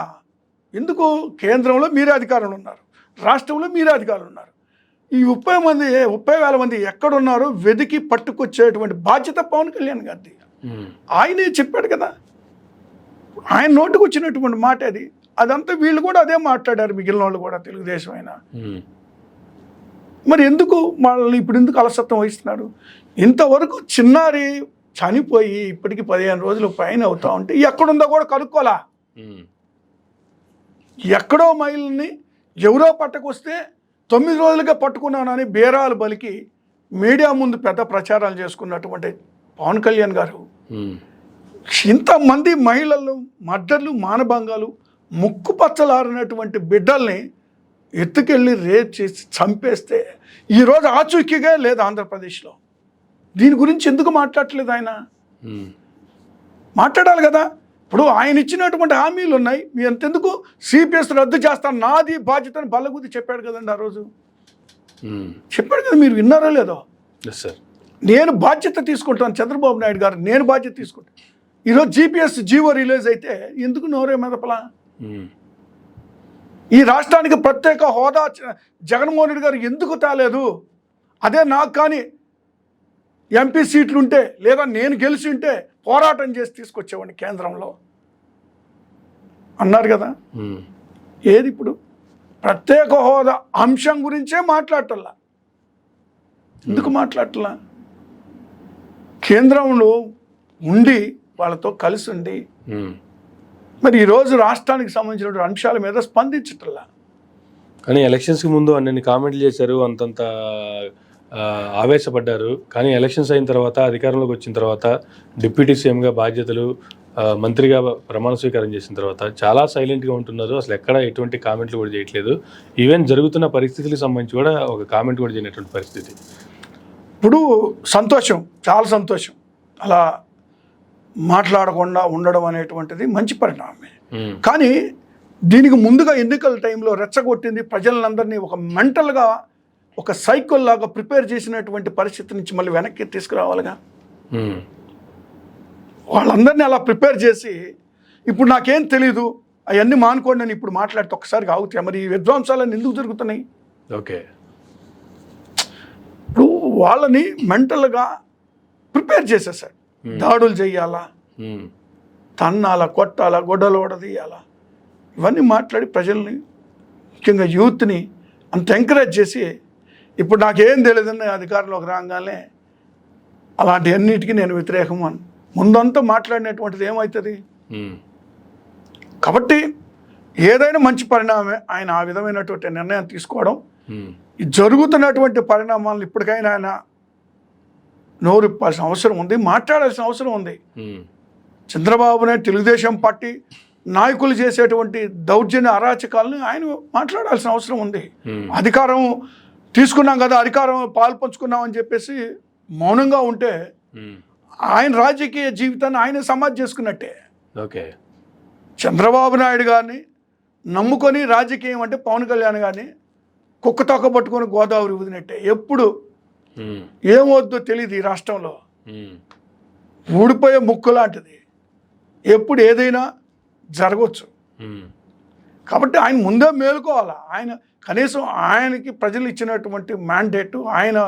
ఎందుకు? కేంద్రంలో మీరే అధికారులు ఉన్నారు, రాష్ట్రంలో మీరే అధికారులు ఉన్నారు. ఈ 30,000 మంది ఎక్కడున్నారో వెతికి పట్టుకొచ్చేటువంటి బాధ్యత పవన్ కళ్యాణ్ గారిది. ఆయనే చెప్పాడు కదా, ఆయన నోటికి వచ్చినటువంటి మాట అది. అదంతా వీళ్ళు కూడా అదే మాట్లాడారు, మిగిలిన వాళ్ళు కూడా, తెలుగుదేశం అయినా. మరి ఎందుకు వాళ్ళని ఇప్పుడు ఎందుకు అలసత్వం వహిస్తున్నాడు? ఇంతవరకు చిన్నారి చనిపోయి ఇప్పటికి 15 రోజులు పైన అవుతా ఉంటే ఎక్కడుందో కూడా కనుక్కోలా. ఎక్కడో మహిళని ఎవరో పట్టకొస్తే 9 రోజులుగా పట్టుకున్నానని బేరాలు బలికి మీడియా ముందు పెద్ద ప్రచారాలు చేసుకున్నటువంటి పవన్ కళ్యాణ్ గారు ఇంతమంది మహిళలు మర్డర్లు, మానభంగాలు, ముక్కు పచ్చలారినటువంటి బిడ్డల్ని ఎత్తుకెళ్ళి రేప్ చేసి చంపేస్తే ఈరోజు ఆచూకీగా లేదు ఆంధ్రప్రదేశ్లో. దీని గురించి ఎందుకు మాట్లాడట్లేదు ఆయన? మాట్లాడాలి కదా. ఇప్పుడు ఆయన ఇచ్చినటువంటి హామీలు ఉన్నాయి, మీ అంతెందుకు సిపిఎస్ రద్దు చేస్తాను, నాది బాధ్యతను బల్లగుద్ది చెప్పాడు కదండి ఆ రోజు. చెప్పాడు కదా, మీరు విన్నారో లేదో? నేను బాధ్యత తీసుకుంటాను, చంద్రబాబు నాయుడు గారు నేను బాధ్యత తీసుకుంటాను. ఈరోజు జిపిఎస్ జీవో రిలీజ్ అయితే ఎందుకు నోరే మెదపలా? ఈ రాష్ట్రానికి ప్రత్యేక హోదా జగన్మోహన్ రెడ్డి గారు ఎందుకు తేలేదు? అదే నాకు కానీ ఎంపీ సీట్లు ఉంటే, లేదా నేను గెలిచి ఉంటే పోరాటం చేసి తీసుకొచ్చేవాడిని కేంద్రంలో అన్నారు కదా. ఏది ఇప్పుడు? ప్రత్యేక హోదా అంశం గురించే మాట్లాడటల్లా. ఎందుకు మాట్లాడటల్లా? కేంద్రంలో ఉండి వాళ్ళతో కలిసి ఉండి మరి ఈరోజు రాష్ట్రానికి సంబంధించిన అంశాల మీద స్పందించటల్లా. కానీ ఎలక్షన్స్కి ముందు అన్ని కామెంట్లు చేశారు, అంతంత ఆవేశపడ్డారు. కానీ ఎలక్షన్స్ అయిన తర్వాత, అధికారంలోకి వచ్చిన తర్వాత, డిప్యూటీ సీఎంగా బాధ్యతలు, మంత్రిగా ప్రమాణ స్వీకారం చేసిన తర్వాత చాలా సైలెంట్గా ఉంటున్నారు. అసలు ఎక్కడ ఎటువంటి కామెంట్లు కూడా చేయట్లేదు. ఈవెన్ జరుగుతున్న పరిస్థితులకు సంబంధించి కూడా ఒక కామెంట్ కూడా చేయనటువంటి పరిస్థితి. ఇప్పుడు సంతోషం, చాలా సంతోషం. అలా మాట్లాడకుండా ఉండడం అనేటువంటిది మంచి పరిణామమే. కానీ దీనికి ముందుగా ఎన్నికల టైంలో రెచ్చగొట్టింది ప్రజలందరినీ ఒక మెంటల్గా, ఒక సైకిల్ లాగా ప్రిపేర్ చేసినటువంటి పరిస్థితి నుంచి మళ్ళీ వెనక్కి తీసుకురావాలిగా. వాళ్ళందరినీ అలా ప్రిపేర్ చేసి ఇప్పుడు నాకేం తెలీదు అవన్నీ మానుకోండి అని ఇప్పుడు మాట్లాడితే ఒక్కసారిగా ఆగుతాయి. మరి ఈ విధ్వంసాలన్నీ ఎందుకు జరుగుతున్నాయి? ఓకే, ఇప్పుడు వాళ్ళని మెంటల్గా ప్రిపేర్ చేసేసాడు. దాడులు చెయ్యాలా, తన్నాలా, కొట్టాలా, గొడ్డలు ఓడదీయాలా, ఇవన్నీ మాట్లాడి ప్రజల్ని, ముఖ్యంగా యూత్ని అంత ఎంకరేజ్ చేసి ఇప్పుడు నాకేం తెలియదని అధికారంలోకి రాగానే అలాంటి అన్నిటికీ నేను వ్యతిరేకం అని ముందంతా మాట్లాడినటువంటిది ఏమవుతుంది? కాబట్టి ఏదైనా మంచి పరిణామమే ఆయన ఆ విధమైనటువంటి నిర్ణయం తీసుకోవడం. ఈ జరుగుతున్నటువంటి పరిణామాలను ఇప్పటికైనా ఆయన నోరిప్పాల్సిన అవసరం ఉంది, మాట్లాడాల్సిన అవసరం ఉంది. చంద్రబాబు నాయుడు, తెలుగుదేశం పార్టీ నాయకులు చేసేటువంటి దౌర్జన్య అరాచకాలను ఆయన మాట్లాడాల్సిన అవసరం ఉంది. అధికారం తీసుకున్నాం కదా, అధికారం పాలు పంచుకున్నాం అని చెప్పేసి మౌనంగా ఉంటే ఆయన రాజకీయ జీవితాన్ని ఆయన సమాధి చేసుకున్నట్టే. ఓకే, చంద్రబాబు నాయుడు గారిని నమ్ముకొని రాజకీయం అంటే పవన్ కళ్యాణ్ గారిని కుక్క తొక్క పట్టుకొని గోదావరి వదినట్టే. ఎప్పుడు ఏమవుద్దో తెలియదు ఈ రాష్ట్రంలో. ఊడిపోయే ముక్కు లాంటిది, ఎప్పుడు ఏదైనా జరగవచ్చు. కాబట్టి ఆయన ముందే మేలుకోవాలా. ఆయన కనీసం ఆయనకి ప్రజలు ఇచ్చినటువంటి మ్యాండేటు, ఆయన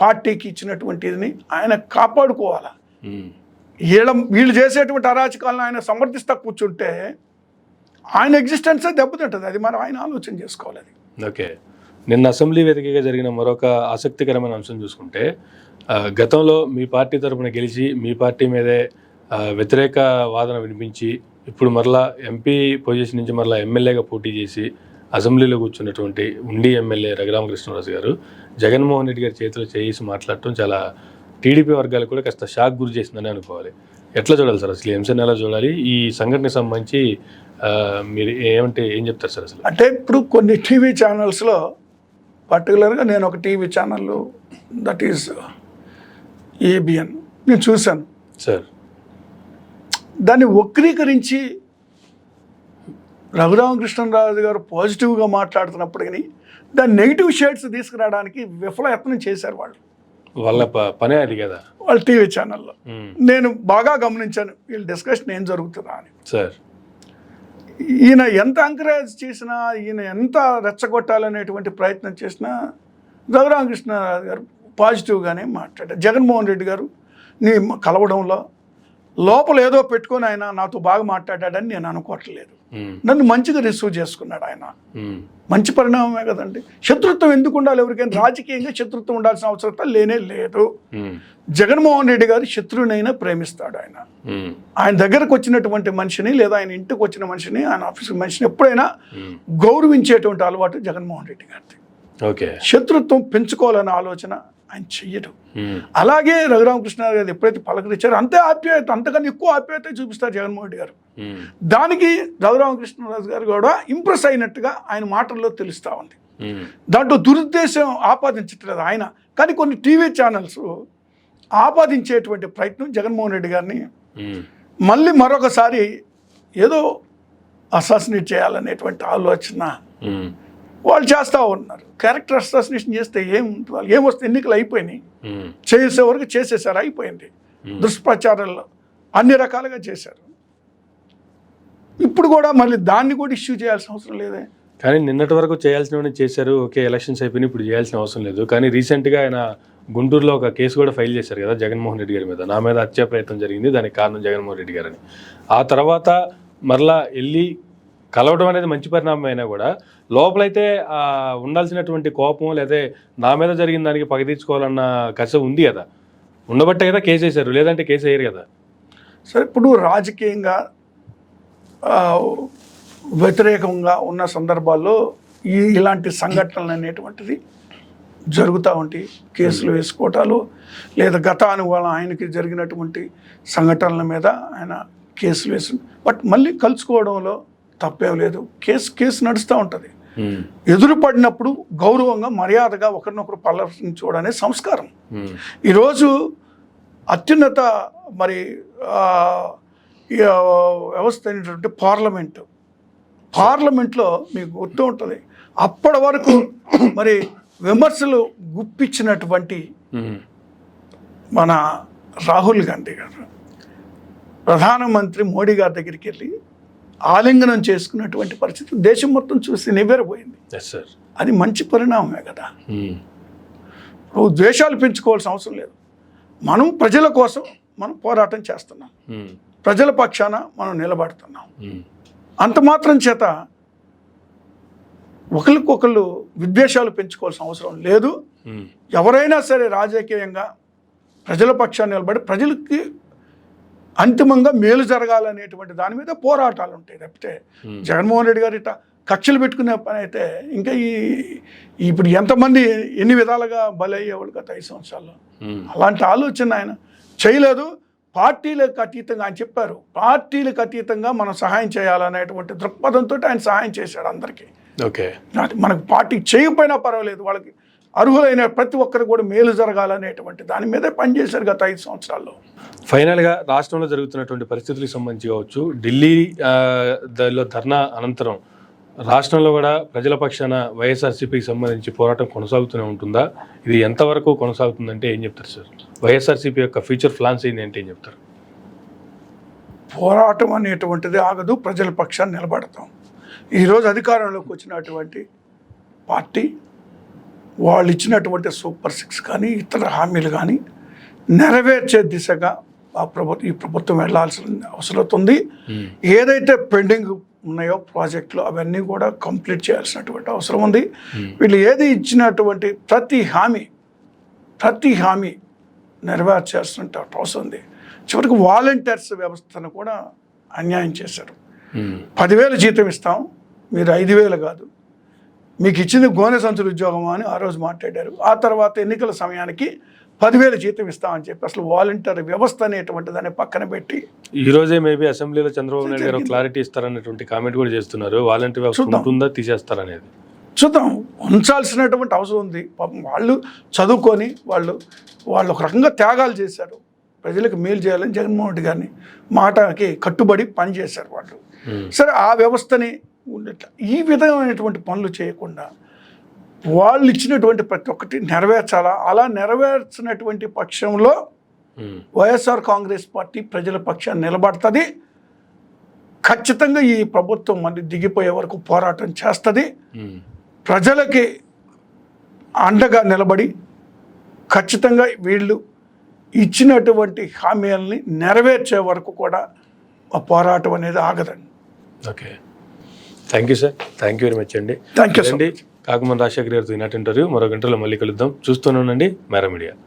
పార్టీకి ఇచ్చినటువంటిది ఆయన కాపాడుకోవాలా. వీళ్ళు చేసేటువంటి అరాచకాలను ఆయన సమర్థిస్తా కూర్చుంటే ఆయన ఎగ్జిస్టెన్సే దెబ్బతింటుంది. అది మనం ఆయన ఆలోచన చేసుకోవాలి. అది ఓకే. నిన్న అసెంబ్లీ వేదికగా జరిగిన మరొక ఆసక్తికరమైన అంశం చూసుకుంటే, గతంలో మీ పార్టీ తరఫున గెలిచి మీ పార్టీ మీదే వ్యతిరేక వాదన వినిపించి ఇప్పుడు మరలా ఎంపీ పొజిషన్ నుంచి మరలా ఎమ్మెల్యేగా పోటీ చేసి అసెంబ్లీలో కూర్చున్నటువంటి ఉండి ఎమ్మెల్యే రఘురామకృష్ణరాజు గారు జగన్మోహన్ రెడ్డి గారి చేతిలో చేసి మాట్లాడటం చాలా టీడీపీ వర్గాలకు కూడా కాస్త షాక్ గురి చేసిందని అనుకోవాలి. ఎట్లా చూడాలి సార్ అసలు ఈ అంశాన్ని ఎలా చూడాలి? ఈ సంఘటనకు సంబంధించి మీరు ఏం చెప్తారు సార్ అసలు? అంటే ఇప్పుడు కొన్ని టీవీ ఛానల్స్లో, పర్టికులర్గా నేను ఒక TV channel that is ABN నేను చూశాను సార్. దాన్ని వక్రీకరించి రఘురామకృష్ణరాజు గారు పాజిటివ్గా మాట్లాడుతున్నప్పటికీ దాని నెగిటివ్ షేడ్స్ తీసుకురావడానికి విఫలయత్నం చేశారు వాళ్ళు. వాళ్ళ పనే అది కదా వాళ్ళ టీవీ ఛానల్లో. నేను బాగా గమనించాను వీళ్ళ డిస్కషన్ ఏం జరుగుతుందా అని. సార్ ఈయన ఎంత ఎంకరేజ్ చేసినా, ఈయన ఎంత రెచ్చగొట్టాలనేటువంటి ప్రయత్నం చేసినా రఘురామకృష్ణరాజు గారు పాజిటివ్గానే మాట్లాడారు. జగన్మోహన్ రెడ్డి గారు నీ కలవడంలో లోపల ఏదో పెట్టుకొని ఆయన నాతో బాగా మాట్లాడాడని నేను అనుకోవట్లేదు. నన్ను మంచిగా రిసీవ్ చేసుకున్నాడు ఆయన. మంచి పరిణామమే కదండి. శత్రుత్వం ఎందుకు ఉండాలి? ఎవరికైనా రాజకీయంగా శత్రుత్వం ఉండాల్సిన అవసరం లేనే లేదు. జగన్మోహన్ రెడ్డి గారు శత్రువునైనా ప్రేమిస్తాడు. ఆయన దగ్గరకు వచ్చినటువంటి మనిషిని లేదా ఆయన ఇంటికి వచ్చిన మనిషిని, ఆయన ఆఫీసు మనిషిని ఎప్పుడైనా గౌరవించేటువంటి అలవాటు జగన్మోహన్ రెడ్డి గారిది. శత్రుత్వం పెంచుకోవాలనే ఆలోచన ఆయన చెయ్యడు. అలాగే రఘురామకృష్ణరాజు గారు ఎప్పుడైతే పలకరించారో అంతే ఆప్యాయత, అంతకన్నా ఎక్కువ ఆప్యాయత చూపిస్తారు జగన్మోహన్ రెడ్డి గారు. దానికి రఘురామకృష్ణరాజు గారు కూడా ఇంప్రెస్ అయినట్టుగా ఆయన మాటల్లో తెలుస్తూ ఉంది. దాంట్లో దురుద్దేశం ఆపాదించట్లేదు ఆయన, కానీ కొన్ని టీవీ ఛానల్స్ ఆపాదించేటువంటి ప్రయత్నం జగన్మోహన్ రెడ్డి గారిని మళ్ళీ మరొకసారి ఏదో అసాసినేట్ చేయాలనేటువంటి ఆలోచన వాళ్ళు చేస్తూ ఉన్నారు. క్యారెక్టర్ అసాసినేషన్ చేస్తే ఏమొస్తే ఎన్నికలు అయిపోయినాయి, చేసే వరకు చేసేసారు, అయిపోయింది. దుష్ప్రచారాల్లో అన్ని రకాలుగా చేశారు. ఇప్పుడు కూడా మళ్ళీ దాన్ని కూడా ఇష్యూ చేయాల్సిన అవసరం లేదే. కానీ నిన్నటి వరకు చేయాల్సినవన్నీ చేశారు. ఓకే, ఎలక్షన్స్ అయిపోయినాయి, ఇప్పుడు చేయాల్సిన అవసరం లేదు. కానీ రీసెంట్గా ఆయన గుంటూరులో ఒక కేసు కూడా ఫైల్ చేశారు కదా జగన్మోహన్ రెడ్డి గారి మీద. నా మీద హత్యా ప్రయత్నం జరిగింది, దానికి కారణం జగన్మోహన్ రెడ్డి గారని. ఆ తర్వాత మరలా వెళ్ళి కలవడం అనేది మంచి పరిణామం అయినా కూడా లోపలైతే ఉండాల్సినటువంటి కోపం లేదా నా మీద జరిగిన దానికి పగ తీర్చుకోవాలన్న కస ఉంది కదా, ఉండబట్టే కదా కేసు వేశారు, లేదంటే కేసు వేయరు కదా. సరే, ఇప్పుడు రాజకీయంగా వ్యతిరేకంగా ఉన్న సందర్భాల్లో ఇలాంటి సంఘటనలు అనేటువంటిది జరుగుతూ ఉంటాయి. కేసులు వేసుకోవటాలు లేదా గత అనుభవం ఆయనకి జరిగినటువంటి సంఘటనల మీద ఆయన కేసులు వేసి, బట్ మళ్ళీ కలుసుకోవడంలో తప్పేం లేదు. కేసు నడుస్తూ ఉంటుంది. ఎదురు పడినప్పుడు గౌరవంగా మర్యాదగా ఒకరినొకరు పలకరించుకోవడం అనేది సంస్కారం. ఈరోజు అత్యున్నత వ్యవస్థ అయినటువంటి పార్లమెంట్లో మీకు గుర్తు ఉంటుంది, అప్పటి వరకు విమర్శలు గుప్పించినటువంటి మన రాహుల్ గాంధీ గారు ప్రధానమంత్రి మోడీ గారి దగ్గరికి వెళ్ళి ఆలింగనం చేసుకున్నటువంటి పరిస్థితి దేశం మొత్తం చూసి నివ్వెరపోయింది. అది మంచి పరిణామమే కదా. నువ్వు ద్వేషాలు పెంచుకోవాల్సిన అవసరం లేదు. మనం ప్రజల కోసం మనం పోరాటం చేస్తున్నాం, ప్రజల పక్షాన మనం నిలబడుతున్నాం. అంత మాత్రం చేత ఒకరికొకళ్ళు విద్వేషాలు పెంచుకోవాల్సిన అవసరం లేదు. ఎవరైనా సరే రాజకీయంగా ప్రజల పక్షాన్ని నిలబడి ప్రజలకి అంతిమంగా మేలు జరగాలనేటువంటి దాని మీద పోరాటాలు ఉంటాయి తప్పితే జగన్మోహన్ రెడ్డి గారు ఇట్లా కక్షలు పెట్టుకునే పని అయితే ఇంకా ఇప్పుడు ఎంతమంది ఎన్ని విధాలుగా బలయ్యేవాళ్ళు గత 5 సంవత్సరాల్లో. అలాంటి ఆలోచన ఆయన చేయలేదు. పార్టీలకు అతీతంగా ఆయన చెప్పారు, పార్టీలకు అతీతంగా మనం సహాయం చేయాలనేటువంటి దృక్పథంతో ఆయన సహాయం చేశాడు అందరికీ. ఓకే, మనకు పార్టీ చేయకపోయినా పర్వాలేదు, వాళ్ళకి అర్హులైన ప్రతి ఒక్కరు కూడా మేలు జరగాలనేటువంటి దాని మీదే పనిచేశారు గత 5 సంవత్సరాల్లో. ఫైనల్గా రాష్ట్రంలో జరుగుతున్నటువంటి పరిస్థితులకు సంబంధించి కావచ్చు, ఢిల్లీ దానిలో ధర్నా అనంతరం రాష్ట్రంలో కూడా ప్రజల పక్షాన వైఎస్ఆర్సీపీకి సంబంధించి పోరాటం కొనసాగుతూనే ఉంటుందా? ఇది ఎంతవరకు కొనసాగుతుందంటే ఏం చెప్తారు సార్? వైఎస్ఆర్సీపీ యొక్క ఫ్యూచర్ ప్లాన్స్ ఏంటి అంటే ఏం చెప్తారు? పోరాటం అనేటువంటిది ఆగదు, ప్రజల పక్షాన్ని నిలబడతాం. ఈరోజు అధికారంలోకి వచ్చినటువంటి పార్టీ వాళ్ళు ఇచ్చినటువంటి సూపర్ 6 కానీ ఇతర హామీలు కానీ నెరవేర్చే దిశగా ఈ ప్రభుత్వం వెళ్లాల్సిన అవసరం ఉంది. ఏదైతే పెండింగ్ ఉన్నాయో ప్రాజెక్టులు అవన్నీ కూడా కంప్లీట్ చేయాల్సినటువంటి అవసరం ఉంది. వీళ్ళు ఏది ఇచ్చినటువంటి ప్రతి హామీ నెరవేర్చాల్సిన అవసరం ఉంది. చివరికి వాలంటీర్స్ వ్యవస్థను కూడా అన్యాయం చేశారు. 10,000 జీతం ఇస్తాం, మీరు 5,000 కాదు, మీకు ఇచ్చింది గోనె సంచుల ఉద్యోగం అని ఆ రోజు మాట్లాడారు. ఆ తర్వాత ఎన్నికల సమయానికి 10,000 జీతం ఇస్తామని చెప్పి అసలు వాలంటీర్ వ్యవస్థ అనేటువంటి దాన్ని పక్కన పెట్టి ఈ రోజే మేబీ అసెంబ్లీలో చంద్రబాబు నాయుడు గారు క్లారిటీ ఇస్తారనేటువంటి కామెంట్ కూడా చేస్తున్నారు. వాలంటీర్ వ్యవస్థ ఉంటుందా తీసేస్తారనేది చూద్దాం. ఉంచాల్సినటువంటి అవసరం ఉంది. పాపం వాళ్ళు చదువుకొని వాళ్ళు ఒక రకంగా త్యాగాలు చేశారు, ప్రజలకు మేలు చేయాలని జగన్మోహన్ రెడ్డి గారిని మాటకి కట్టుబడి పనిచేశారు వాళ్ళు. సరే, ఆ వ్యవస్థని ఈ విధమైనటువంటి పనులు చేయకుండా వాళ్ళు ఇచ్చినటువంటి ప్రతి ఒక్కటి నెరవేర్చాలా. అలా నెరవేర్చినటువంటి పక్షంలో వైఎస్ఆర్ కాంగ్రెస్ పార్టీ ప్రజల పక్షాన్ని నిలబడుతుంది. ఖచ్చితంగా ఈ ప్రభుత్వం మళ్ళీ దిగిపోయే వరకు పోరాటం చేస్తుంది. ప్రజలకి అండగా నిలబడి ఖచ్చితంగా వీళ్ళు ఇచ్చినటువంటి హామీలని నెరవేర్చే వరకు కూడా ఆ పోరాటం అనేది ఆగదండి. Okay, thank you sir, thank you very much అండి. థ్యాంక్ యూ అండి. కాకమన్ రాజశేఖర్ గారితో ఈనాటి ఇంటర్వ్యూ మరో గంటలో మళ్ళీ కలుద్దాం. చూస్తూనే ఉండండి మేరా మీడియా.